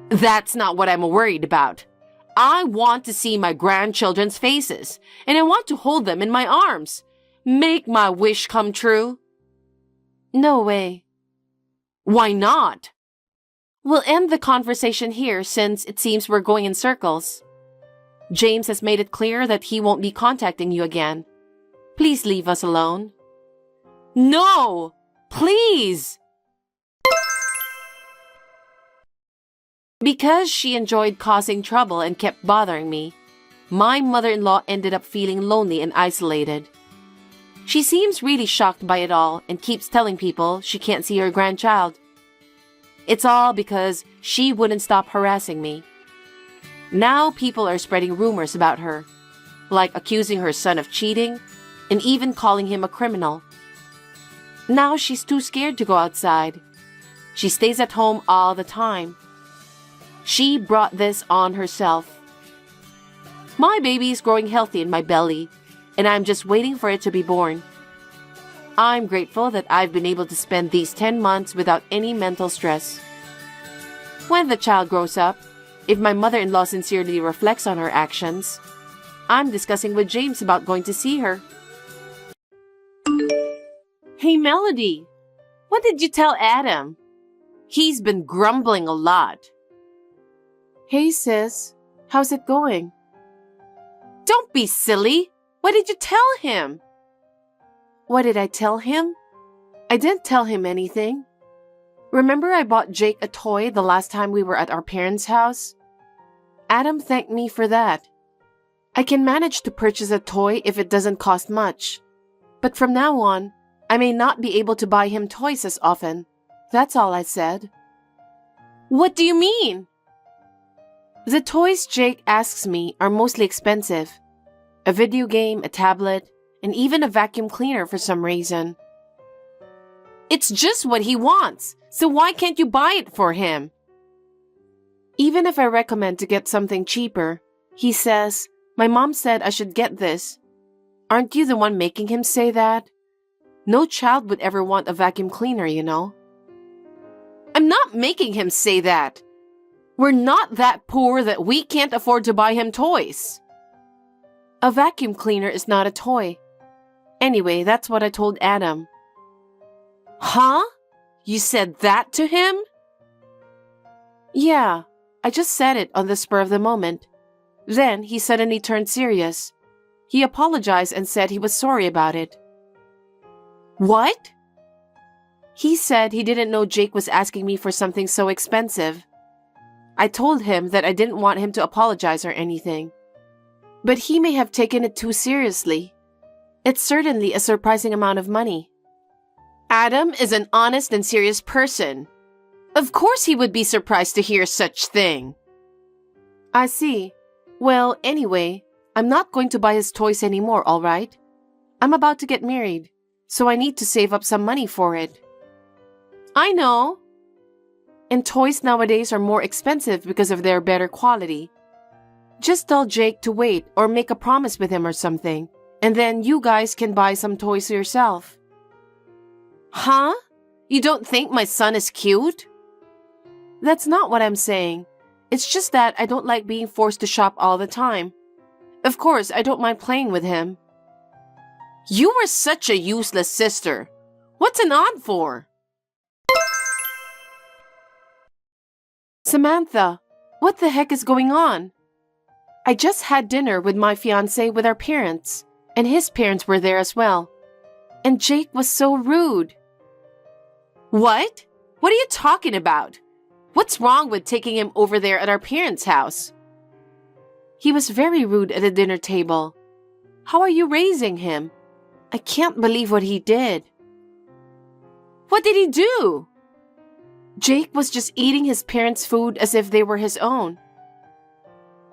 That's not what I'm worried about. I want to see my grandchildren's faces, and I want to hold them in my arms. Make my wish come true. No way. Why not? We'll end the conversation here since it seems we're going in circles. James has made it clear that he won't be contacting you again. Please leave us alone. No! Please! Because she enjoyed causing trouble and kept bothering me, my mother-in-law ended up feeling lonely and isolated. She seems really shocked by it all and keeps telling people she can't see her grandchild. It's all because she wouldn't stop harassing me. Now people are spreading rumors about her, like accusing her son of cheating and even calling him a criminal. Now she's too scared to go outside. She stays at home all the time. She brought this on herself. My baby is growing healthy in my belly, and I'm just waiting for it to be born. I'm grateful that I've been able to spend these 10 months without any mental stress. When the child grows up, if my mother-in-law sincerely reflects on her actions, I'm discussing with James about going to see her. Hey, Melody, what did you tell Adam? He's been grumbling a lot. Hey, sis, how's it going? Don't be silly. What did you tell him? What did I tell him? I didn't tell him anything. Remember I bought Jake a toy the last time we were at our parents' house? Adam thanked me for that. I can manage to purchase a toy if it doesn't cost much. But from now on, I may not be able to buy him toys as often. That's all I said. What do you mean? The toys Jake asks me are mostly expensive. A video game, a tablet, and even a vacuum cleaner for some reason. It's just what he wants, so why can't you buy it for him? Even if I recommend to get something cheaper, he says, "My mom said I should get this." Aren't you the one making him say that? No child would ever want a vacuum cleaner, you know. I'm not making him say that. We're not that poor that we can't afford to buy him toys. A vacuum cleaner is not a toy. Anyway, that's what I told Adam. Huh? You said that to him? Yeah, I just said it on the spur of the moment. Then he suddenly turned serious. He apologized and said he was sorry about it. What? He said he didn't know Jake was asking me for something so expensive. I told him that I didn't want him to apologize or anything. But he may have taken it too seriously. It's certainly a surprising amount of money. Adam is an honest and serious person. Of course he would be surprised to hear such thing. I see. Well, anyway, I'm not going to buy his toys anymore, all right? I'm about to get married, so I need to save up some money for it. I know. And toys nowadays are more expensive because of their better quality. Just tell Jake to wait or make a promise with him or something, and then you guys can buy some toys yourself. Huh? You don't think my son is cute? That's not what I'm saying. It's just that I don't like being forced to shop all the time. Of course, I don't mind playing with him. You were such a useless sister. What's an aunt for? Samantha, what the heck is going on? I just had dinner with my fiancé with our parents, and his parents were there as well. And Jake was so rude. What? What are you talking about? What's wrong with taking him over there at our parents' house? He was very rude at the dinner table. How are you raising him? I can't believe what he did. What did he do? Jake was just eating his parents' food as if they were his own.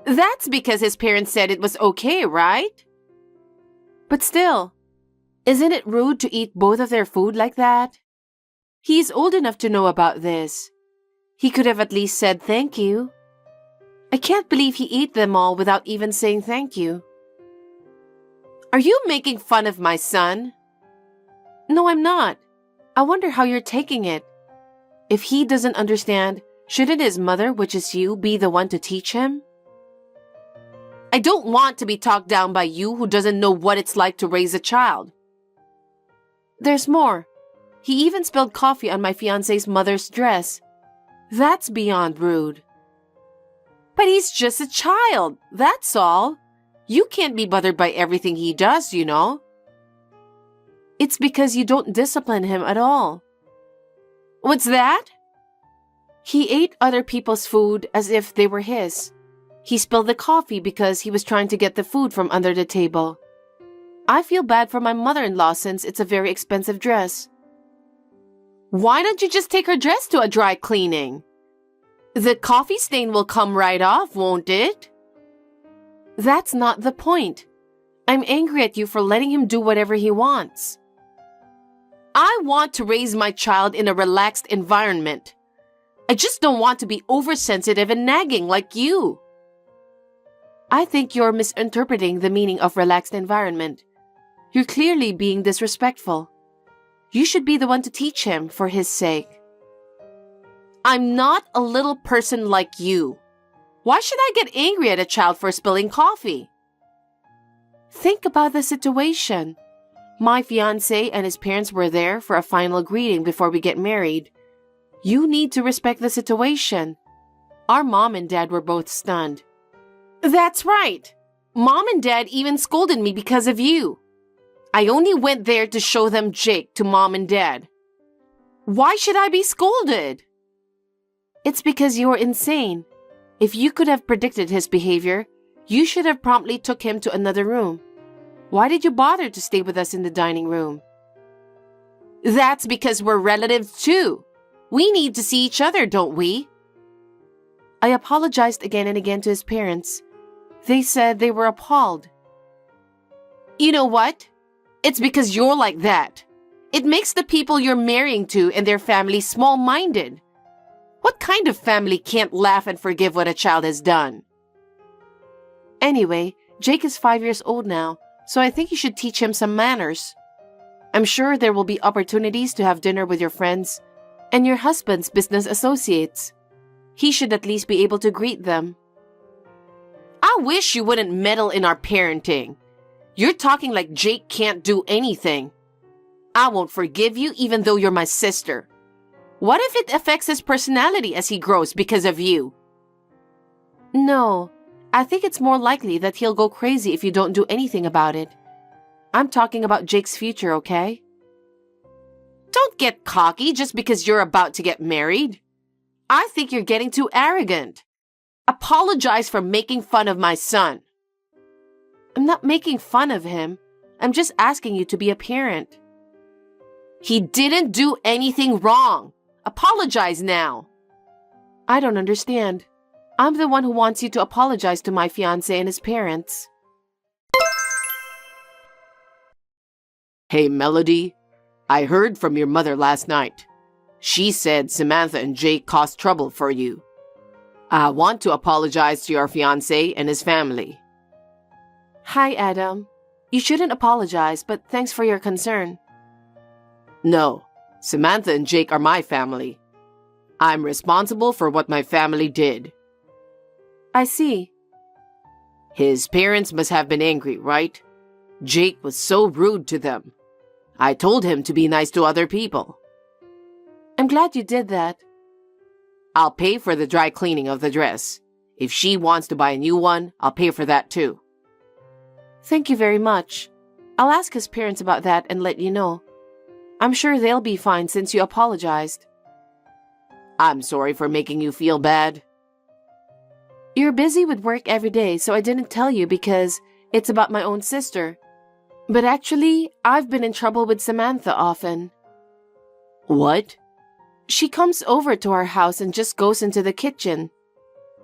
That's because his parents said it was okay, right? But still, isn't it rude to eat both of their food like that? He's old enough to know about this. He could have at least said thank you. I can't believe he ate them all without even saying thank you. Are you making fun of my son? No, I'm not. I wonder how you're taking it. If he doesn't understand, shouldn't his mother, which is you, be the one to teach him? I don't want to be talked down by you who doesn't know what it's like to raise a child. There's more. He even spilled coffee on my fiancé's mother's dress. That's beyond rude. But he's just a child, that's all. You can't be bothered by everything he does, you know. It's because you don't discipline him at all. What's that? He ate other people's food as if they were his. He spilled the coffee because he was trying to get the food from under the table. I feel bad for my mother-in-law since it's a very expensive dress. Why don't you just take her dress to a dry cleaning? The coffee stain will come right off, won't it? That's not the point. I'm angry at you for letting him do whatever he wants. I want to raise my child in a relaxed environment. I just don't want to be oversensitive and nagging like you. I think you're misinterpreting the meaning of relaxed environment. You're clearly being disrespectful. You should be the one to teach him for his sake. I'm not a little person like you. Why should I get angry at a child for spilling coffee? Think about the situation. My fiancé and his parents were there for a final greeting before we get married. You need to respect the situation. Our mom and dad were both stunned. That's right. Mom and Dad even scolded me because of you. I only went there to show them Jake to Mom and Dad. Why should I be scolded? It's because you're insane. If you could have predicted his behavior, You should have promptly took him to another room. Why did you bother to stay with us in the dining room? That's because we're relatives too. We need to see each other, don't we? I apologized again and again to his parents. They said they were appalled. You know what? It's because you're like that. It makes the people you're marrying to and their family small-minded. What kind of family can't laugh and forgive what a child has done? Anyway, Jake is 5 years old now, so I think you should teach him some manners. I'm sure there will be opportunities to have dinner with your friends and your husband's business associates. He should at least be able to greet them. I wish you wouldn't meddle in our parenting. You're talking like Jake can't do anything. I won't forgive you even though you're my sister. What if it affects his personality as he grows because of you? No, I think it's more likely that he'll go crazy if you don't do anything about it. I'm talking about Jake's future, okay? Don't get cocky just because you're about to get married. I think you're getting too arrogant. Apologize for making fun of my son. I'm not making fun of him. I'm just asking you to be a parent. He didn't do anything wrong. Apologize now. I don't understand. I'm the one who wants you to apologize to my fiancé and his parents. Hey, Melody. I heard from your mother last night. She said Samantha and Jake caused trouble for you. I want to apologize to your fiancé and his family. Hi, Adam. You shouldn't apologize, but thanks for your concern. No, Samantha and Jake are my family. I'm responsible for what my family did. I see. His parents must have been angry, right? Jake was so rude to them. I told him to be nice to other people. I'm glad you did that. I'll pay for the dry cleaning of the dress. If she wants to buy a new one, I'll pay for that too. Thank you very much. I'll ask his parents about that and let you know. I'm sure they'll be fine since you apologized. I'm sorry for making you feel bad. You're busy with work every day, so I didn't tell you because it's about my own sister. But actually, I've been in trouble with Samantha often. What? She comes over to our house and just goes into the kitchen.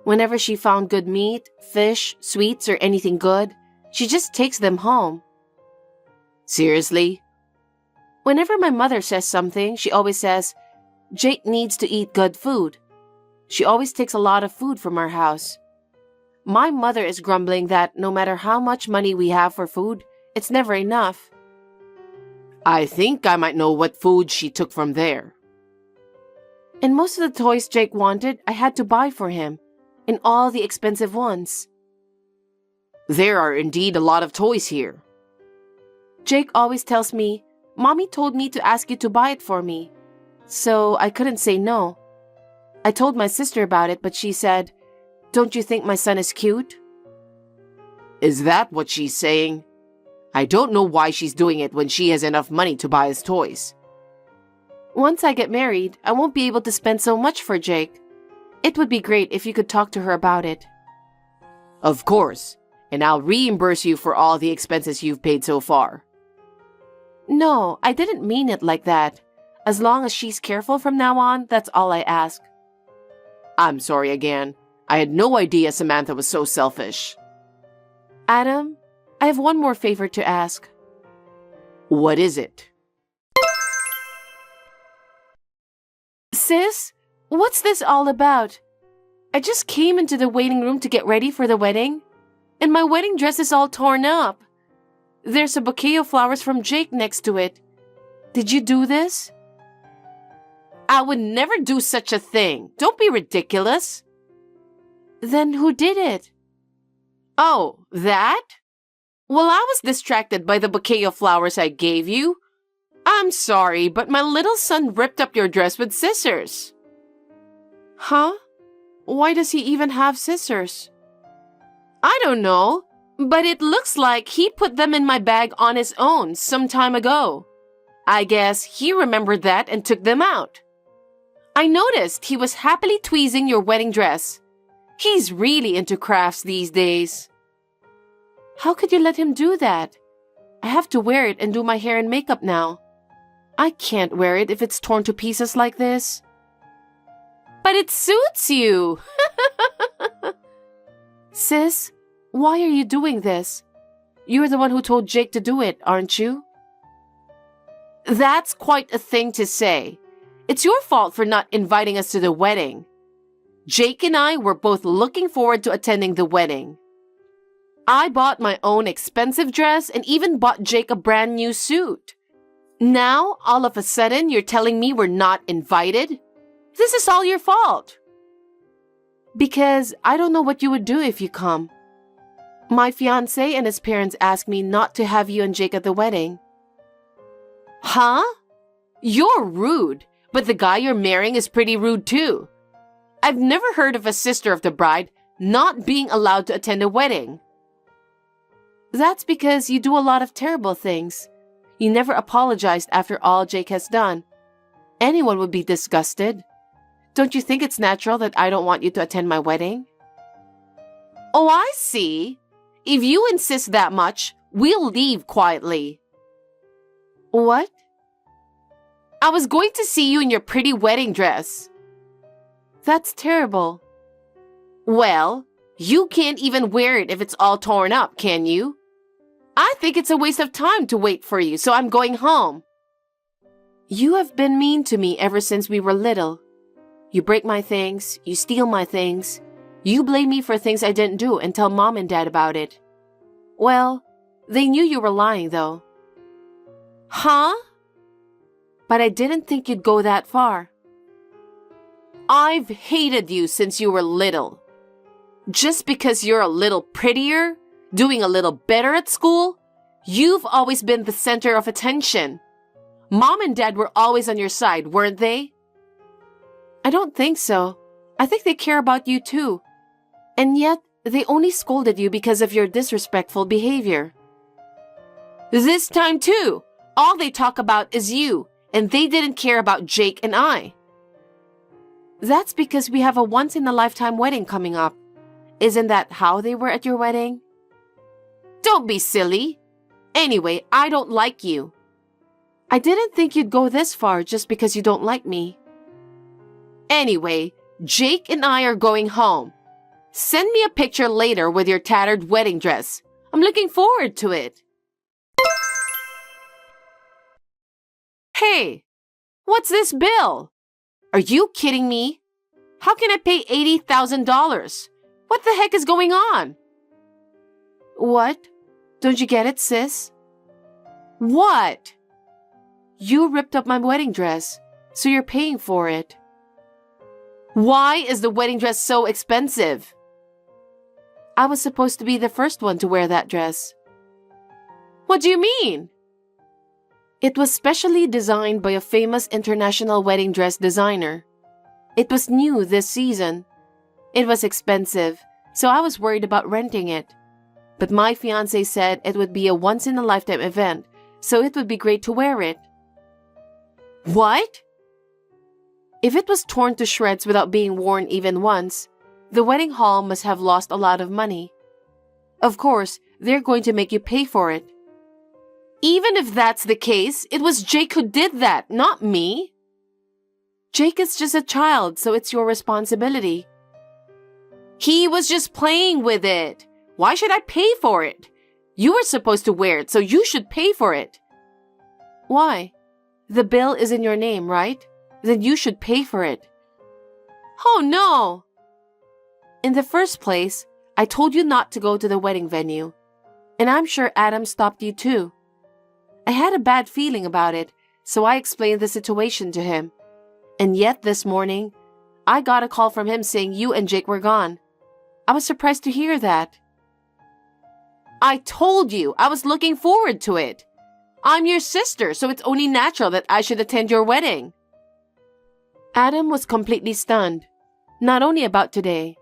Whenever she found good meat, fish, sweets, or anything good, she just takes them home. Seriously? Whenever my mother says something, she always says, Jake needs to eat good food. She always takes a lot of food from our house. My mother is grumbling that no matter how much money we have for food, it's never enough. I think I might know what food she took from there. And most of the toys Jake wanted, I had to buy for him, and all the expensive ones. There are indeed a lot of toys here. Jake always tells me, Mommy told me to ask you to buy it for me. So I couldn't say no. I told my sister about it, but she said, Don't you think my son is cute? Is that what she's saying? I don't know why she's doing it when she has enough money to buy his toys. Once I get married, I won't be able to spend so much for Jake. It would be great if you could talk to her about it. Of course, and I'll reimburse you for all the expenses you've paid so far. No, I didn't mean it like that. As long as she's careful from now on, that's all I ask. I'm sorry again. I had no idea Samantha was so selfish. Adam, I have one more favor to ask. What is it? Sis, what's this all about? I just came into the waiting room to get ready for the wedding, and my wedding dress is all torn up. There's a bouquet of flowers from Jake next to it. Did you do this? I would never do such a thing. Don't be ridiculous. Then who did it? Oh, that? Well, I was distracted by the bouquet of flowers I gave you. I'm sorry, but my little son ripped up your dress with scissors. Huh? Why does he even have scissors? I don't know, but it looks like he put them in my bag on his own some time ago. I guess he remembered that and took them out. I noticed he was happily tweezing your wedding dress. He's really into crafts these days. How could you let him do that? I have to wear it and do my hair and makeup now. I can't wear it if it's torn to pieces like this. But it suits you! Sis, why are you doing this? You're the one who told Jake to do it, aren't you? That's quite a thing to say. It's your fault for not inviting us to the wedding. Jake and I were both looking forward to attending the wedding. I bought my own expensive dress and even bought Jake a brand new suit. Now, all of a sudden, you're telling me we're not invited? This is all your fault. Because I don't know what you would do if you come. My fiancé and his parents asked me not to have you and Jake at the wedding. Huh? You're rude, but the guy you're marrying is pretty rude too. I've never heard of a sister of the bride not being allowed to attend a wedding. That's because you do a lot of terrible things. You never apologized after all Jake has done. Anyone would be disgusted. Don't you think it's natural that I don't want you to attend my wedding? Oh, I see. If you insist that much, we'll leave quietly. What? I was going to see you in your pretty wedding dress. That's terrible. Well, you can't even wear it if it's all torn up, can you? I think it's a waste of time to wait for you, so I'm going home. You have been mean to me ever since we were little. You break my things, you steal my things. You blame me for things I didn't do and tell Mom and Dad about it. Well, they knew you were lying though. Huh? But I didn't think you'd go that far. I've hated you since you were little. Just because you're a little prettier, doing a little better at school, you've always been the center of attention. Mom and Dad were always on your side, weren't they? I don't think so. I think they care about you too. And yet, they only scolded you because of your disrespectful behavior. This time too, all they talk about is you, and they didn't care about Jake and I. That's because we have a once-in-a-lifetime wedding coming up. Isn't that how they were at your wedding? Don't be silly. Anyway, I don't like you. I didn't think you'd go this far just because you don't like me. Anyway, Jake and I are going home. Send me a picture later with your tattered wedding dress. I'm looking forward to it. Hey, what's this bill? Are you kidding me? How can I pay $80,000? What the heck is going on? What? Don't you get it, sis? What? You ripped up my wedding dress, so you're paying for it. Why is the wedding dress so expensive? I was supposed to be the first one to wear that dress. What do you mean? It was specially designed by a famous international wedding dress designer. It was new this season. It was expensive, so I was worried about renting it. But my fiancé said it would be a once-in-a-lifetime event, so it would be great to wear it. What? If it was torn to shreds without being worn even once, the wedding hall must have lost a lot of money. Of course, they're going to make you pay for it. Even if that's the case, it was Jake who did that, not me. Jake is just a child, so it's your responsibility. He was just playing with it. Why should I pay for it? You were supposed to wear it, so you should pay for it. Why? The bill is in your name, right? Then you should pay for it. Oh no! In the first place, I told you not to go to the wedding venue. And I'm sure Adam stopped you too. I had a bad feeling about it, so I explained the situation to him. And yet this morning, I got a call from him saying you and Jake were gone. I was surprised to hear that. I told you I was looking forward to it. I'm your sister, so it's only natural that I should attend your wedding. Adam was completely stunned. Not only about today.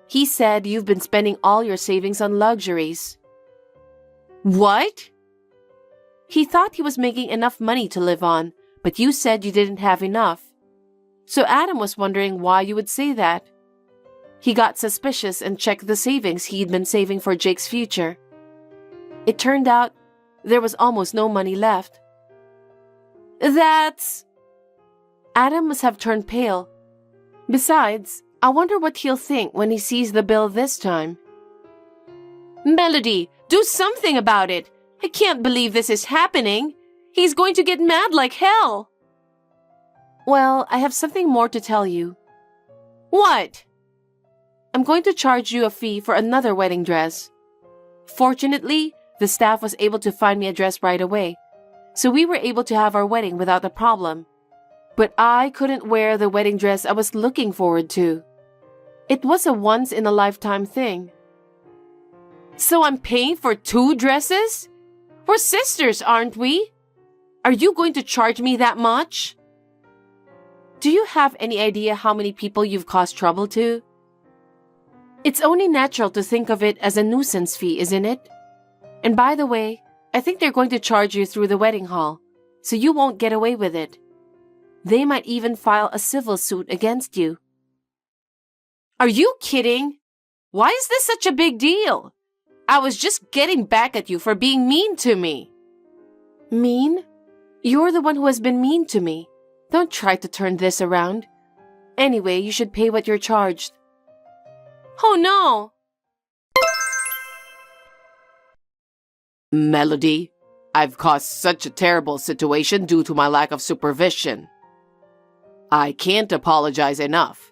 He said you've been spending all your savings on luxuries. What? He thought he was making enough money to live on, but you said you didn't have enough. So Adam was wondering why you would say that. He got suspicious and checked the savings he'd been saving for Jake's future. It turned out there was almost no money left. Adam must have turned pale. Besides, I wonder what he'll think when he sees the bill this time. Melody, do something about it. I can't believe this is happening. He's going to get mad like hell. Well, I have something more to tell you. What? I'm going to charge you a fee for another wedding dress. Fortunately, the staff was able to find me a dress right away, so we were able to have our wedding without a problem. But I couldn't wear the wedding dress I was looking forward to. It was a once-in-a-lifetime thing. So I'm paying for 2 dresses? We're sisters, aren't we? Are you going to charge me that much? Do you have any idea how many people you've caused trouble to? It's only natural to think of it as a nuisance fee, isn't it? And by the way, I think they're going to charge you through the wedding hall, so you won't get away with it. They might even file a civil suit against you. Are you kidding? Why is this such a big deal? I was just getting back at you for being mean to me. Mean? You're the one who has been mean to me. Don't try to turn this around. Anyway, you should pay what you're charged. Oh no! Melody, I've caused such a terrible situation due to my lack of supervision. I can't apologize enough.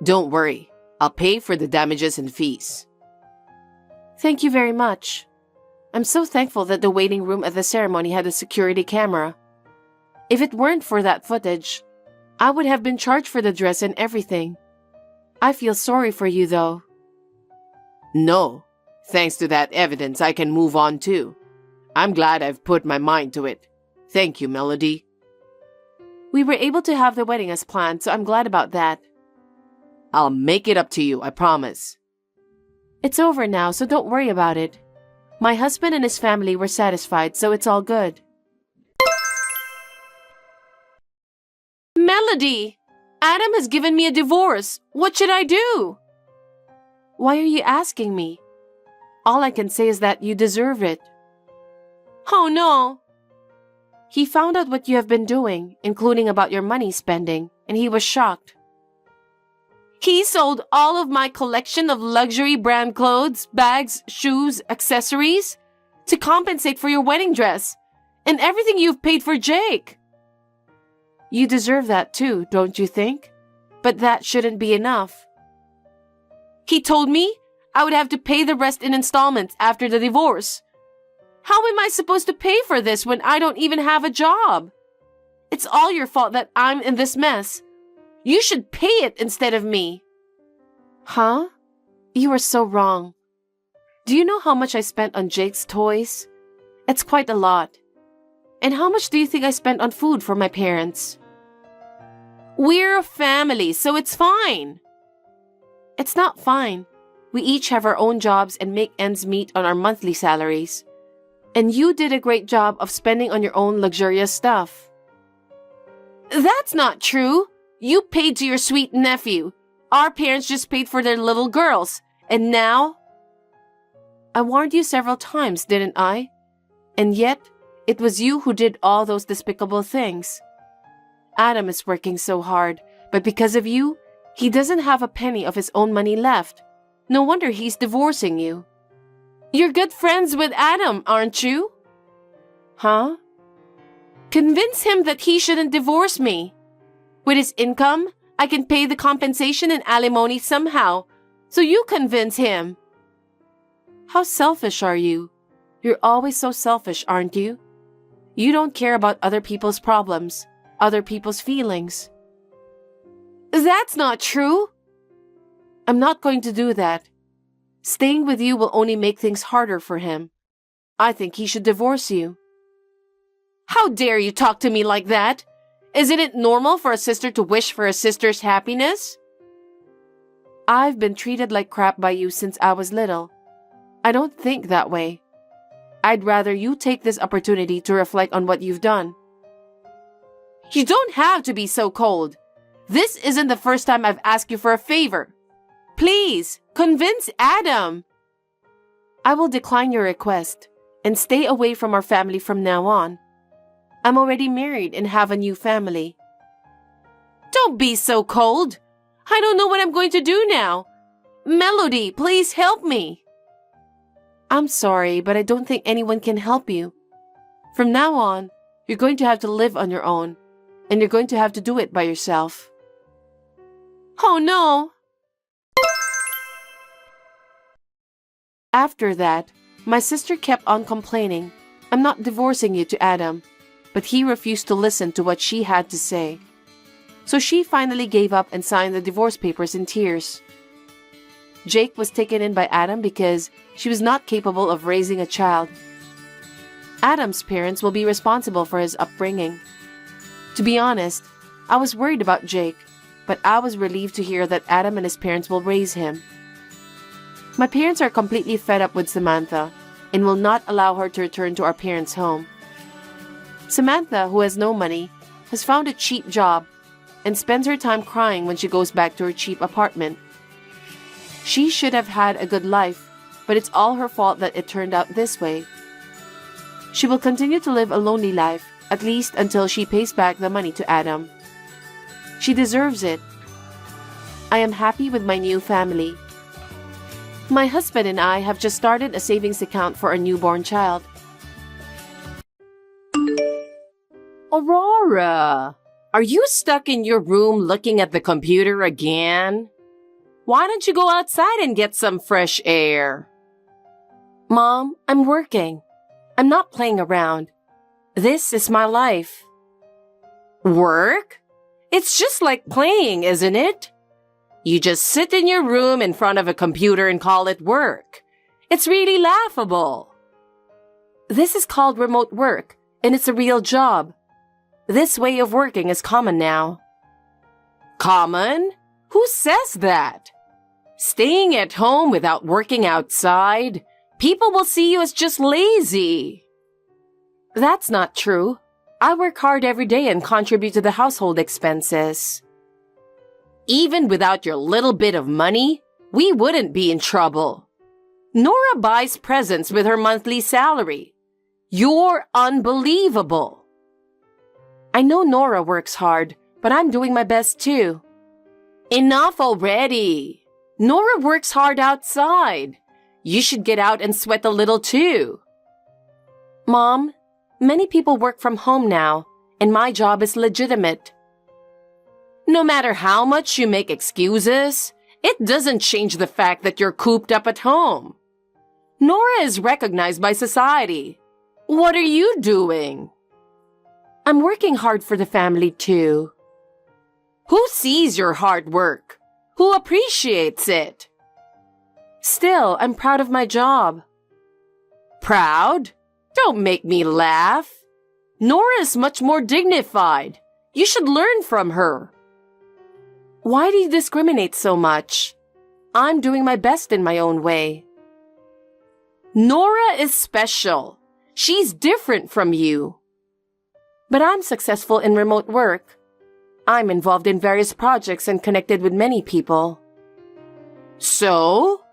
Don't worry, I'll pay for the damages and fees. Thank you very much. I'm so thankful that the waiting room at the ceremony had a security camera. If it weren't for that footage, I would have been charged for the dress and everything. I feel sorry for you, though. No, thanks to that evidence, I can move on too. I'm glad I've put my mind to it. Thank you, Melody. We were able to have the wedding as planned, so I'm glad about that. I'll make it up to you, I promise. It's over now, so don't worry about it. My husband and his family were satisfied, so it's all good. Melody! Adam has given me a divorce. What should I do? Why are you asking me? All I can say is that you deserve it. Oh no! He found out what you have been doing, including about your money spending, and he was shocked. He sold all of my collection of luxury brand clothes, bags, shoes, accessories to compensate for your wedding dress and everything you've paid for Jake. You deserve that too, don't you think? But that shouldn't be enough. He told me I would have to pay the rest in installments after the divorce. How am I supposed to pay for this when I don't even have a job? It's all your fault that I'm in this mess. You should pay it instead of me. Huh? You are so wrong. Do you know how much I spent on Jake's toys? It's quite a lot. And how much do you think I spent on food for my parents? We're a family, so it's fine. It's not fine. We each have our own jobs and make ends meet on our monthly salaries. And you did a great job of spending on your own luxurious stuff. That's not true. You paid to your sweet nephew. Our parents just paid for their little girls. And now? I warned you several times, didn't I? And yet, it was you who did all those despicable things. Adam is working so hard, but because of you, he doesn't have a penny of his own money left. No wonder he's divorcing you. You're good friends with Adam, aren't you? Huh? Convince him that he shouldn't divorce me. With his income, I can pay the compensation and alimony somehow, so you convince him. How selfish are you? You're always so selfish, aren't you? You don't care about other people's problems, other people's feelings. That's not true. I'm not going to do that. Staying with you will only make things harder for him. I think he should divorce you. How dare you talk to me like that? Isn't it normal for a sister to wish for a sister's happiness? I've been treated like crap by you since I was little. I don't think that way. I'd rather you take this opportunity to reflect on what you've done. You don't have to be so cold. This isn't the first time I've asked you for a favor. Please, convince Adam. I will decline your request. and stay away from our family from now on. I'm already married and have a new family. Don't be so cold. I don't know what I'm going to do now. Melody, please help me. I'm sorry, but I don't think anyone can help you. From now on, you're going to have to live on your own, and you're going to have to do it by yourself. Oh no. After that, my sister kept on complaining, "I'm not divorcing you to Adam," but he refused to listen to what she had to say. So she finally gave up and signed the divorce papers in tears. Jake was taken in by Adam because she was not capable of raising a child. Adam's parents will be responsible for his upbringing. To be honest, I was worried about Jake, but I was relieved to hear that Adam and his parents will raise him. My parents are completely fed up with Samantha and will not allow her to return to our parents' home. Samantha, who has no money, has found a cheap job and spends her time crying when she goes back to her cheap apartment. She should have had a good life, but it's all her fault that it turned out this way. She will continue to live a lonely life, at least until she pays back the money to Adam. She deserves it. I am happy with my new family. My husband and I have just started a savings account for a newborn child. Aurora, are you stuck in your room looking at the computer again? Why don't you go outside and get some fresh air? Mom, I'm working. I'm not playing around. This is my life. Work? It's just like playing, isn't it? You just sit in your room in front of a computer and call it work. It's really laughable. This is called remote work, and it's a real job. This way of working is common now. Common? Who says that? Staying at home without working outside? People will see you as just lazy. That's not true. I work hard every day and contribute to the household expenses. Even without your little bit of money, we wouldn't be in trouble. Nora buys presents with her monthly salary. You're unbelievable. I know Nora works hard, but I'm doing my best too. Enough already. Nora works hard outside. You should get out and sweat a little too. Mom, many people work from home now, and my job is legitimate. No matter how much you make excuses, it doesn't change the fact that you're cooped up at home. Nora is recognized by society. What are you doing? I'm working hard for the family too. Who sees your hard work? Who appreciates it? Still, I'm proud of my job. Proud? Don't make me laugh. Nora is much more dignified. You should learn from her. Why do you discriminate so much? I'm doing my best in my own way. Nora is special. She's different from you. But I'm successful in remote work. I'm involved in various projects and connected with many people. So?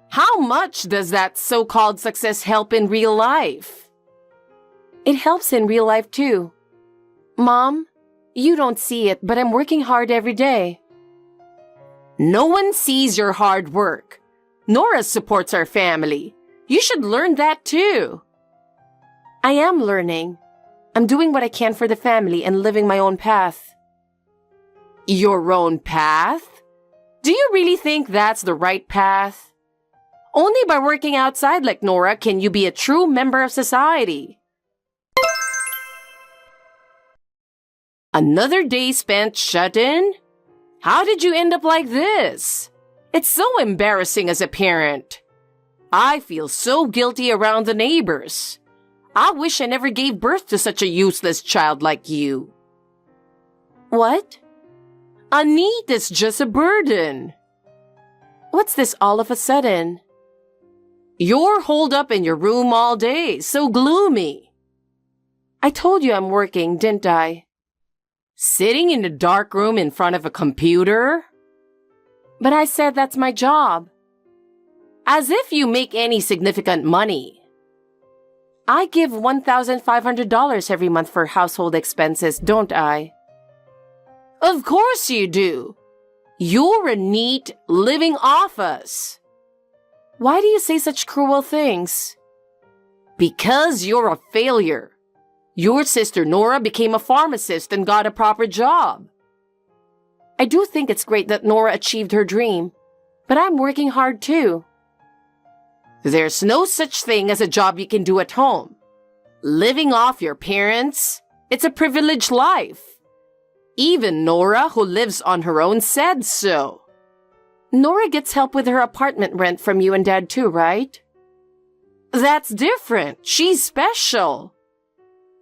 How much does that so-called success help in real life? It helps in real life too. Mom, you don't see it, but I'm working hard every day. No one sees your hard work. Nora supports our family. You should learn that too. I am learning. I'm doing what I can for the family and living my own path. Your own path? Do you really think that's the right path? Only by working outside like Nora can you be a true member of society. Another day spent shut in? How did you end up like this? It's so embarrassing as a parent. I feel so guilty around the neighbors. I wish I never gave birth to such a useless child like you. What? A need is just a burden. What's this all of a sudden? You're holed up in your room all day, so gloomy. I told you I'm working, didn't I? Sitting in a dark room in front of a computer? But I said that's my job. As if you make any significant money. I give $1,500 every month for household expenses, don't I? Of course you do. You're a NEET living off us. Why do you say such cruel things? Because you're a failure. Your sister Nora became a pharmacist and got a proper job. I do think it's great that Nora achieved her dream, but I'm working hard too. There's no such thing as a job you can do at home. Living off your parents, it's a privileged life. Even Nora, who lives on her own, said so. Nora gets help with her apartment rent from you and Dad too, right? That's different. She's special.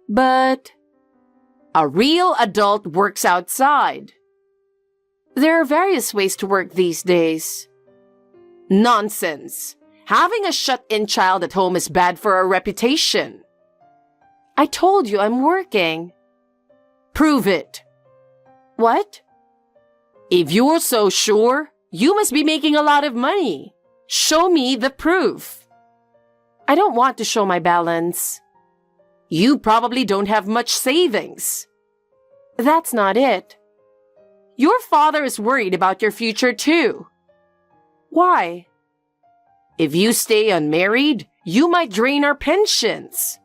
But a real adult works outside. There are various ways to work these days. Nonsense. Having a shut-in child at home is bad for our reputation. I told you I'm working. Prove it. What? If you're so sure, you must be making a lot of money. Show me the proof. I don't want to show my balance. You probably don't have much savings. That's not it. Your father is worried about your future too. Why? If you stay unmarried, you might drain our pensions.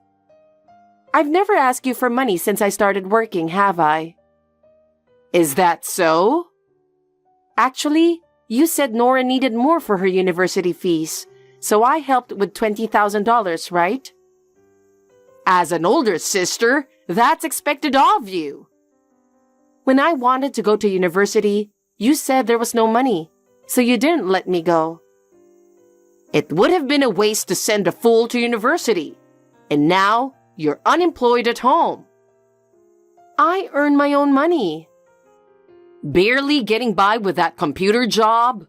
I've never asked you for money since I started working, have I? Is that so? Actually, you said Nora needed more for her university fees, so I helped with $20,000, right? As an older sister, that's expected of you. When I wanted to go to university, you said there was no money, so you didn't let me go. It would have been a waste to send a fool to university, and now you're unemployed at home. I earn my own money. Barely getting by with that computer job?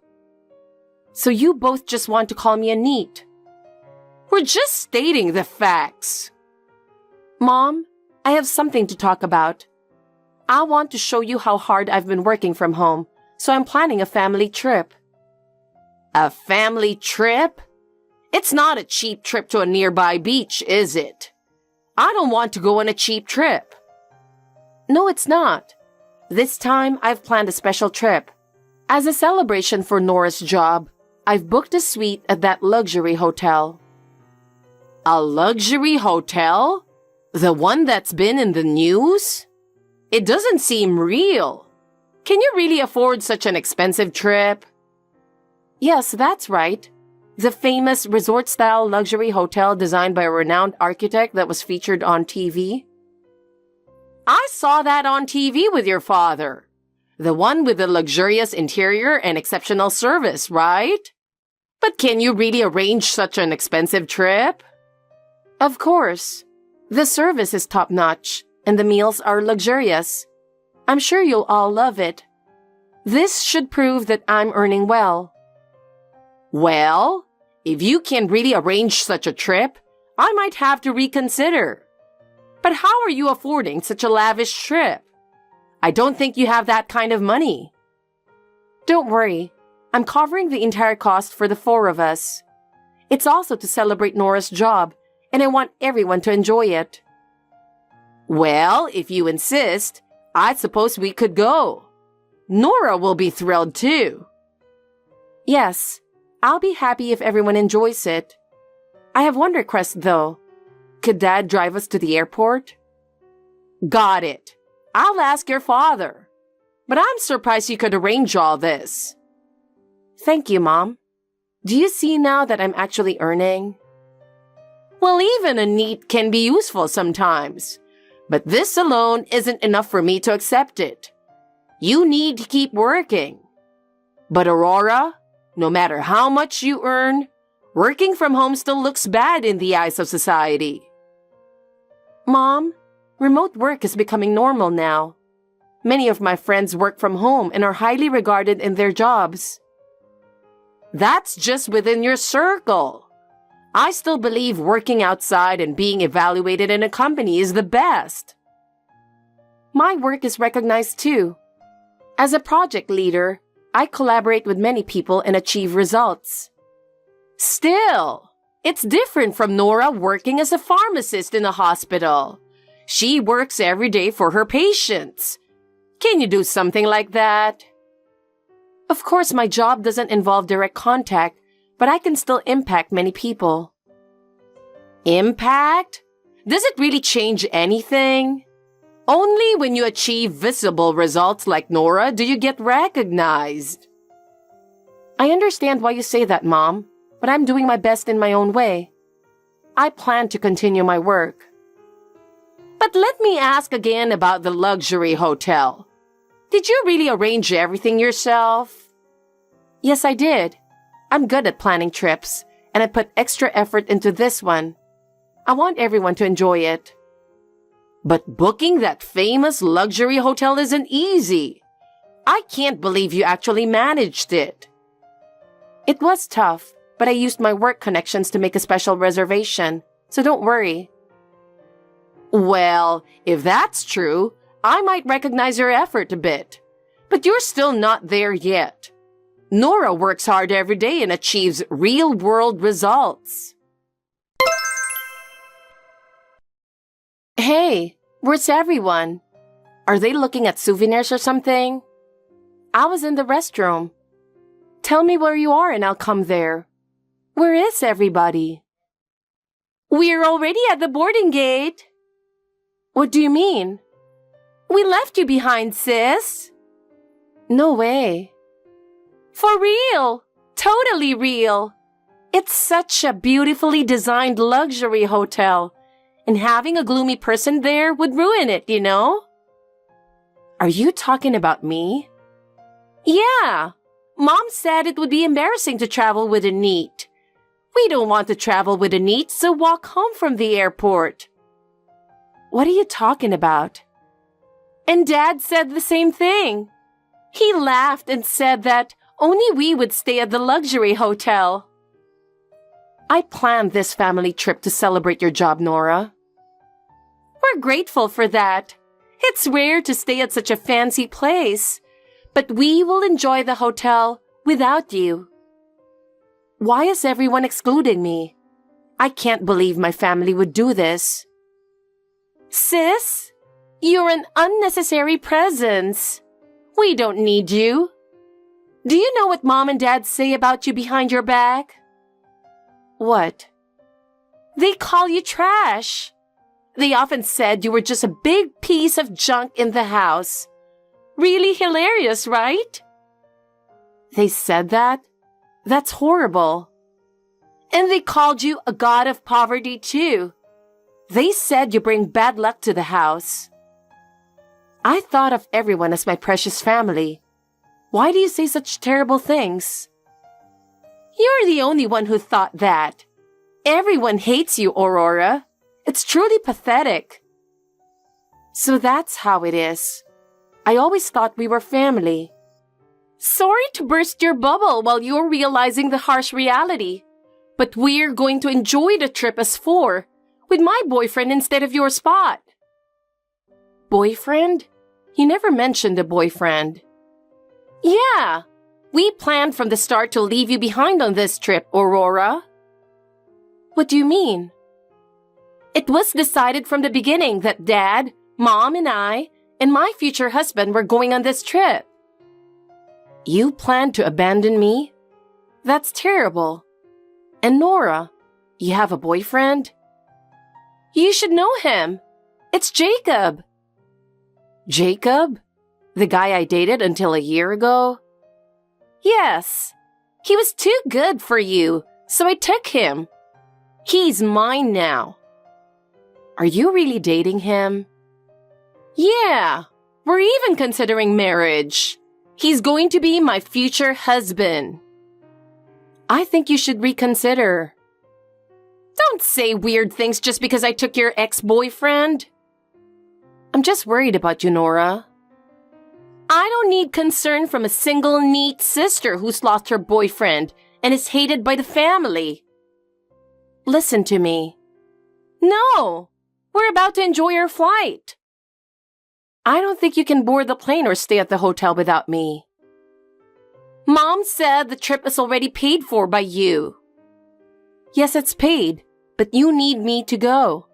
So you both just want to call me a NEET. We're just stating the facts. Mom, I have something to talk about. I want to show you how hard I've been working from home, so I'm planning a family trip. A family trip? It's not a cheap trip to a nearby beach, is it? I don't want to go on a cheap trip. No, it's not. This time, I've planned a special trip. As a celebration for Nora's job, I've booked a suite at that luxury hotel. A luxury hotel? The one that's been in the news? It doesn't seem real. Can you really afford such an expensive trip? Yes, that's right. The famous resort-style luxury hotel designed by a renowned architect that was featured on TV. I saw that on TV with your father. The one with the luxurious interior and exceptional service, right? But can you really arrange such an expensive trip? Of course. The service is top-notch, and the meals are luxurious. I'm sure you'll all love it. This should prove that I'm earning well. Well, if you can really arrange such a trip, I might have to reconsider. But how are you affording such a lavish trip? I don't think you have that kind of money. Don't worry. I'm covering the entire cost for the four of us. It's also to celebrate Nora's job, and I want everyone to enjoy it. Well, if you insist, I suppose we could go. Nora will be thrilled too. Yes, I'll be happy if everyone enjoys it. I have one request though. Could Dad drive us to the airport? Got it. I'll ask your father. But I'm surprised you could arrange all this. Thank you, Mom. Do you see now that I'm actually earning? Well, even a NEET can be useful sometimes. But this alone isn't enough for me to accept it. You need to keep working. But Aurora, no matter how much you earn, working from home still looks bad in the eyes of society. Mom, remote work is becoming normal now. Many of my friends work from home and are highly regarded in their jobs. That's just within your circle. I still believe working outside and being evaluated in a company is the best. My work is recognized too. As a project leader, I collaborate with many people and achieve results. Still, It's different from Nora working as a pharmacist in a hospital. She works every day for her patients. Can you do something like that? Of course, my job doesn't involve direct contact, but I can still impact many people. Impact? Does it really change anything? Only when you achieve visible results like Nora do you get recognized. I understand why you say that, Mom, but I'm doing my best in my own way. I plan to continue my work. But let me ask again about the luxury hotel. Did you really arrange everything yourself? Yes, I did. I'm good at planning trips, and I put extra effort into this one. I want everyone to enjoy it. But booking that famous luxury hotel isn't easy. I can't believe you actually managed it. It was tough, but I used my work connections to make a special reservation, so don't worry. Well, if that's true, I might recognize your effort a bit. But you're still not there yet. Nora works hard every day and achieves real-world results. Hey, where's everyone? Are they looking at souvenirs or something? I was in the restroom. Tell me where you are and I'll come there. Where is everybody? We're already at the boarding gate. What do you mean? We left you behind, sis. No way. For real. Totally real. It's such a beautifully designed luxury hotel, and having a gloomy person there would ruin it, you know? Are you talking about me? Yeah. Mom said it would be embarrassing to travel with a NEET. We don't want to travel with a NEET, so walk home from the airport. What are you talking about? And Dad said the same thing. He laughed and said that only we would stay at the luxury hotel. I planned this family trip to celebrate your job, Nora. We're grateful for that. It's rare to stay at such a fancy place, but we will enjoy the hotel without you. Why is everyone excluding me? I can't believe my family would do this. Sis, you're an unnecessary presence. We don't need you. Do you know what Mom and Dad say about you behind your back? What? They call you trash. They often said you were just a big piece of junk in the house. Really hilarious, right? They said that? That's horrible. And they called you a god of poverty too. They said you bring bad luck to the house. I thought of everyone as my precious family. Why do you say such terrible things? You're the only one who thought that. Everyone hates you, Aurora. It's truly pathetic. So that's how it is. I always thought we were family. Sorry to burst your bubble while you're realizing the harsh reality, but we're going to enjoy the trip as four, with my boyfriend instead of your spot. Boyfriend? You never mentioned a boyfriend. Yeah, we planned from the start to leave you behind on this trip, Aurora. What do you mean? It was decided from the beginning that Dad, Mom, and I, and my future husband were going on this trip. You planned to abandon me? That's terrible. And Nora, you have a boyfriend? You should know him. It's Jacob. Jacob? The guy I dated until a year ago? Yes. He was too good for you, so I took him. He's mine now. Are you really dating him? Yeah. We're even considering marriage. He's going to be my future husband. I think you should reconsider. Don't say weird things just because I took your ex-boyfriend. I'm just worried about you, Nora. I don't need concern from a single neat sister who's lost her boyfriend and is hated by the family. Listen to me. No, we're about to enjoy our flight. I don't think you can board the plane or stay at the hotel without me. Mom said the trip is already paid for by you. Yes, it's paid, but you need me to go.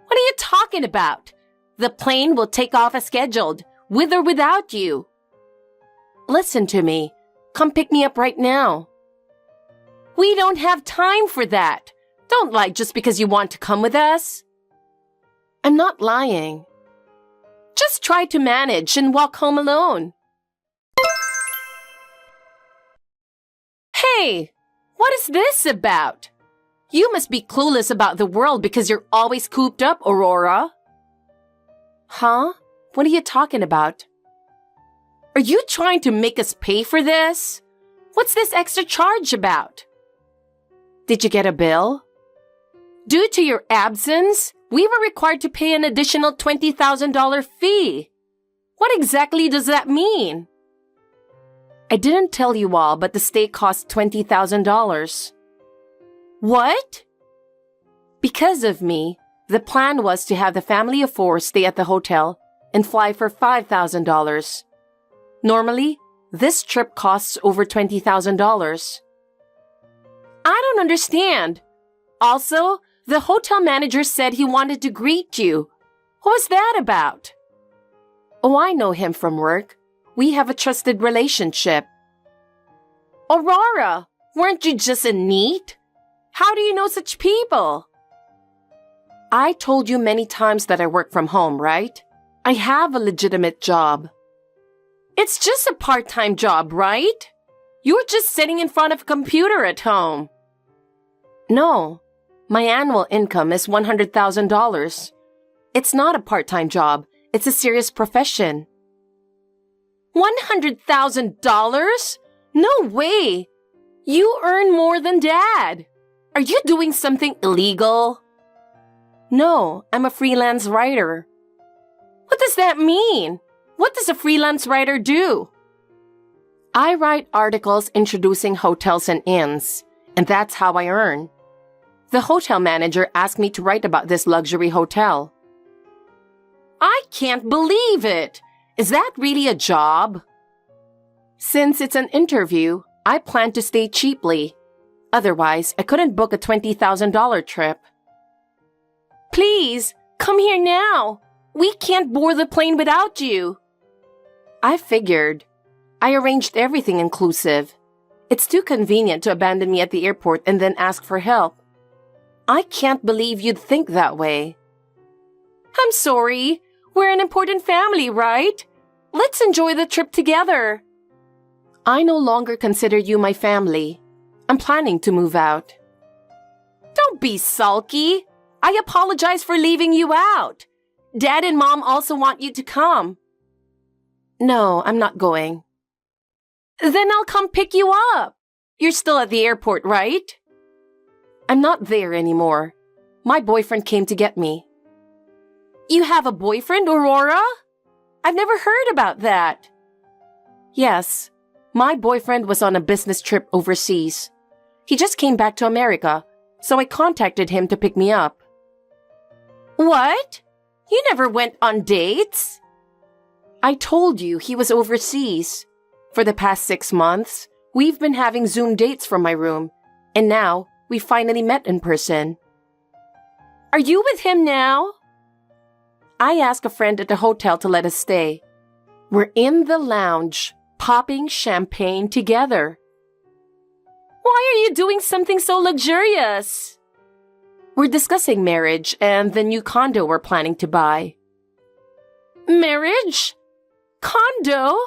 What are you talking about? The plane will take off as scheduled, with or without you. Listen to me. Come pick me up right now. We don't have time for that. Don't lie just because you want to come with us. I'm not lying. Just try to manage and walk home alone. Hey, what is this about? You must be clueless about the world because you're always cooped up, Aurora. Huh? What are you talking about? Are you trying to make us pay for this? What's this extra charge about? Did you get a bill? Due to your absence, we were required to pay an additional $20,000 fee. What exactly does that mean? I didn't tell you all, but the stay cost $20,000. What? Because of me, the plan was to have the family of 4 stay at the hotel and fly for $5,000. Normally, this trip costs over $20,000. I don't understand. Also, the hotel manager said he wanted to greet you. What was that about? Oh, I know him from work. We have a trusted relationship. Aurora, weren't you just a NEET? How do you know such people? I told you many times that I work from home, right? I have a legitimate job. It's just a part-time job, right? You're just sitting in front of a computer at home. No, my annual income is $100,000. It's not a part-time job. It's a serious profession. $100,000? No way! You earn more than Dad. Are you doing something illegal? No, I'm a freelance writer. What does that mean? What does a freelance writer do? I write articles introducing hotels and inns, and that's how I earn. The hotel manager asked me to write about this luxury hotel. I can't believe it! Is that really a job? Since it's an interview, I plan to stay cheaply. Otherwise, I couldn't book a $20,000 trip. Please, come here now. We can't board the plane without you. I figured. I arranged everything inclusive. It's too convenient to abandon me at the airport and then ask for help. I can't believe you'd think that way. I'm sorry. We're an important family, right? Let's enjoy the trip together. I no longer consider you my family. I'm planning to move out. Don't be sulky. I apologize for leaving you out. Dad and Mom also want you to come. No, I'm not going. Then I'll come pick you up. You're still at the airport, right? I'm not there anymore. My boyfriend came to get me. You have a boyfriend, Aurora? I've never heard about that. Yes, my boyfriend was on a business trip overseas. He just came back to America, so I contacted him to pick me up. What? You never went on dates? I told you he was overseas. For the past 6 months, we've been having Zoom dates from my room, and now we finally met in person. Are you with him now? I asked a friend at the hotel to let us stay. We're in the lounge, popping champagne together. Why are you doing something so luxurious? We're discussing marriage and the new condo we're planning to buy. Marriage? Condo?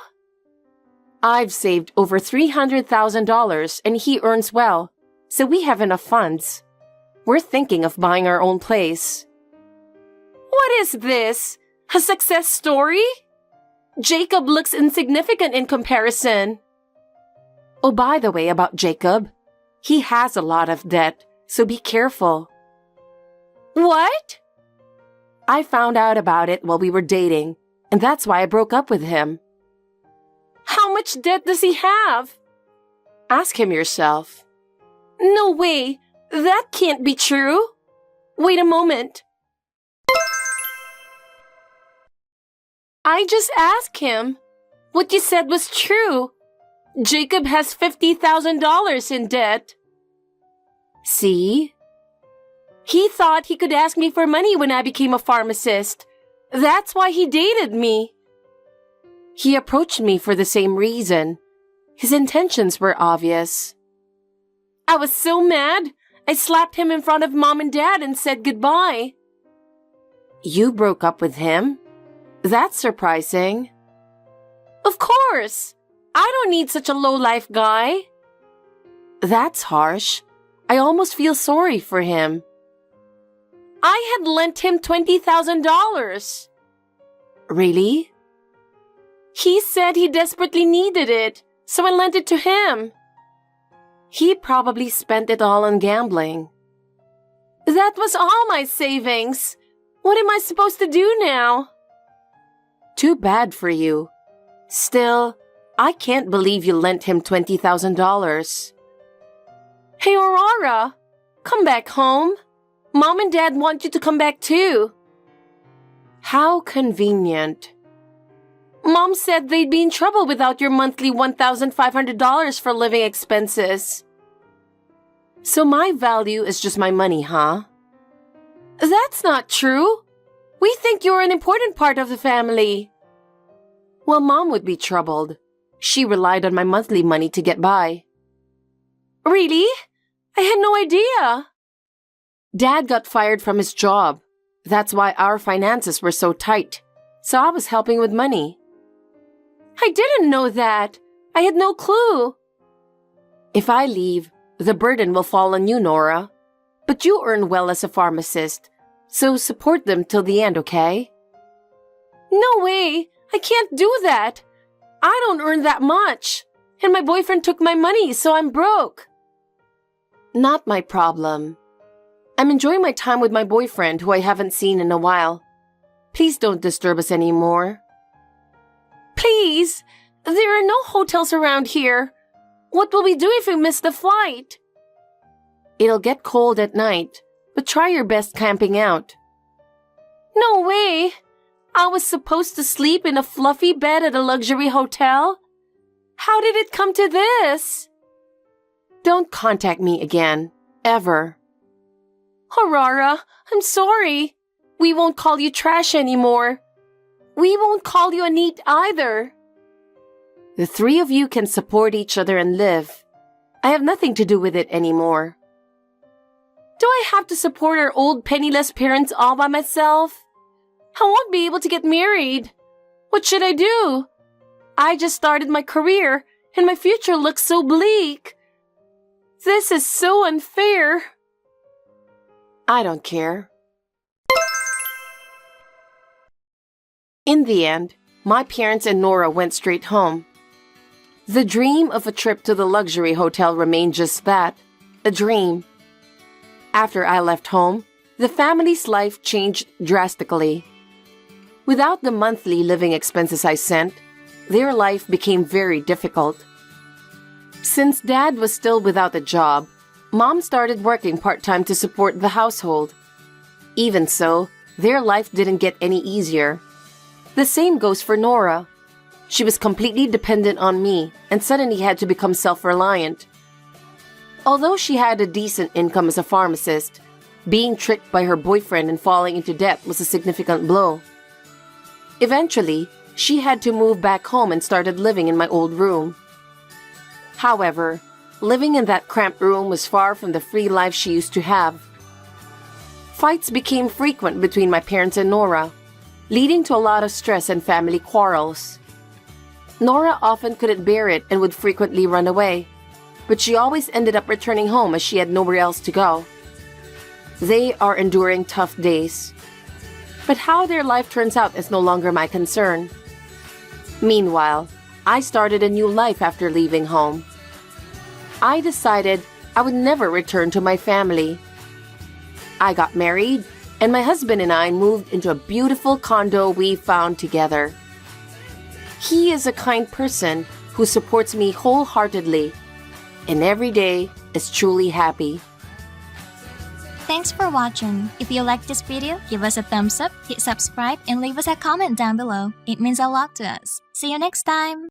I've saved over $300,000 and he earns well, so we have enough funds. We're thinking of buying our own place. What is this? A success story? Jacob looks insignificant in comparison. Oh, by the way, about Jacob, he has a lot of debt, so be careful. What? I found out about it while we were dating, and that's why I broke up with him. How much debt does he have? Ask him yourself. No way. That can't be true. Wait a moment. I just asked him. What you said was true. Jacob has $50,000 in debt. See? He thought he could ask me for money when I became a pharmacist. That's why he dated me. He approached me for the same reason. His intentions were obvious. I was so mad, I slapped him in front of Mom and Dad and said goodbye. You broke up with him? That's surprising. Of course! I don't need such a low-life guy. That's harsh. I almost feel sorry for him. I had lent him $20,000. Really? He said he desperately needed it, so I lent it to him. He probably spent it all on gambling. That was all my savings. What am I supposed to do now? Too bad for you. Still, I can't believe you lent him $20,000. Hey, Aurora, come back home. Mom and Dad want you to come back too. How convenient. Mom said they'd be in trouble without your monthly $1,500 for living expenses. So my value is just my money, huh? That's not true. We think you're an important part of the family. Well, Mom would be troubled. She relied on my monthly money to get by. Really? I had no idea. Dad got fired from his job. That's why our finances were so tight. So I was helping with money. I didn't know that. I had no clue. If I leave, the burden will fall on you, Nora. But you earn well as a pharmacist, so support them till the end, okay? No way! I can't do that! I don't earn that much! And my boyfriend took my money, so I'm broke. Not my problem. I'm enjoying my time with my boyfriend, who I haven't seen in a while. Please don't disturb us anymore. Please! There are no hotels around here. What will we do if we miss the flight? It'll get cold at night, but try your best camping out. No way! I was supposed to sleep in a fluffy bed at a luxury hotel? How did it come to this? Don't contact me again. Ever. Aurora, I'm sorry. We won't call you trash anymore. We won't call you a neat either. The three of you can support each other and live. I have nothing to do with it anymore. Do I have to support our old penniless parents all by myself? I won't be able to get married. What should I do? I just started my career, and my future looks so bleak. This is so unfair. I don't care. In the end, my parents and Nora went straight home. The dream of a trip to the luxury hotel remained just that, a dream. After I left home, the family's life changed drastically. Without the monthly living expenses I sent, their life became very difficult. Since Dad was still without a job, Mom started working part-time to support the household. Even so, their life didn't get any easier. The same goes for Nora. She was completely dependent on me and suddenly had to become self-reliant. Although she had a decent income as a pharmacist, being tricked by her boyfriend and falling into debt was a significant blow. Eventually, she had to move back home and started living in my old room. However, living in that cramped room was far from the free life she used to have. Fights became frequent between my parents and Nora, leading to a lot of stress and family quarrels. Nora often couldn't bear it and would frequently run away, but she always ended up returning home as she had nowhere else to go. They are enduring tough days. But how their life turns out is no longer my concern. Meanwhile, I started a new life after leaving home. I decided I would never return to my family. I got married, and my husband and I moved into a beautiful condo we found together. He is a kind person who supports me wholeheartedly, and every day is truly happy. Thanks for watching. If you liked this video, give us a thumbs up, hit subscribe, and leave us a comment down below. It means a lot to us. See you next time!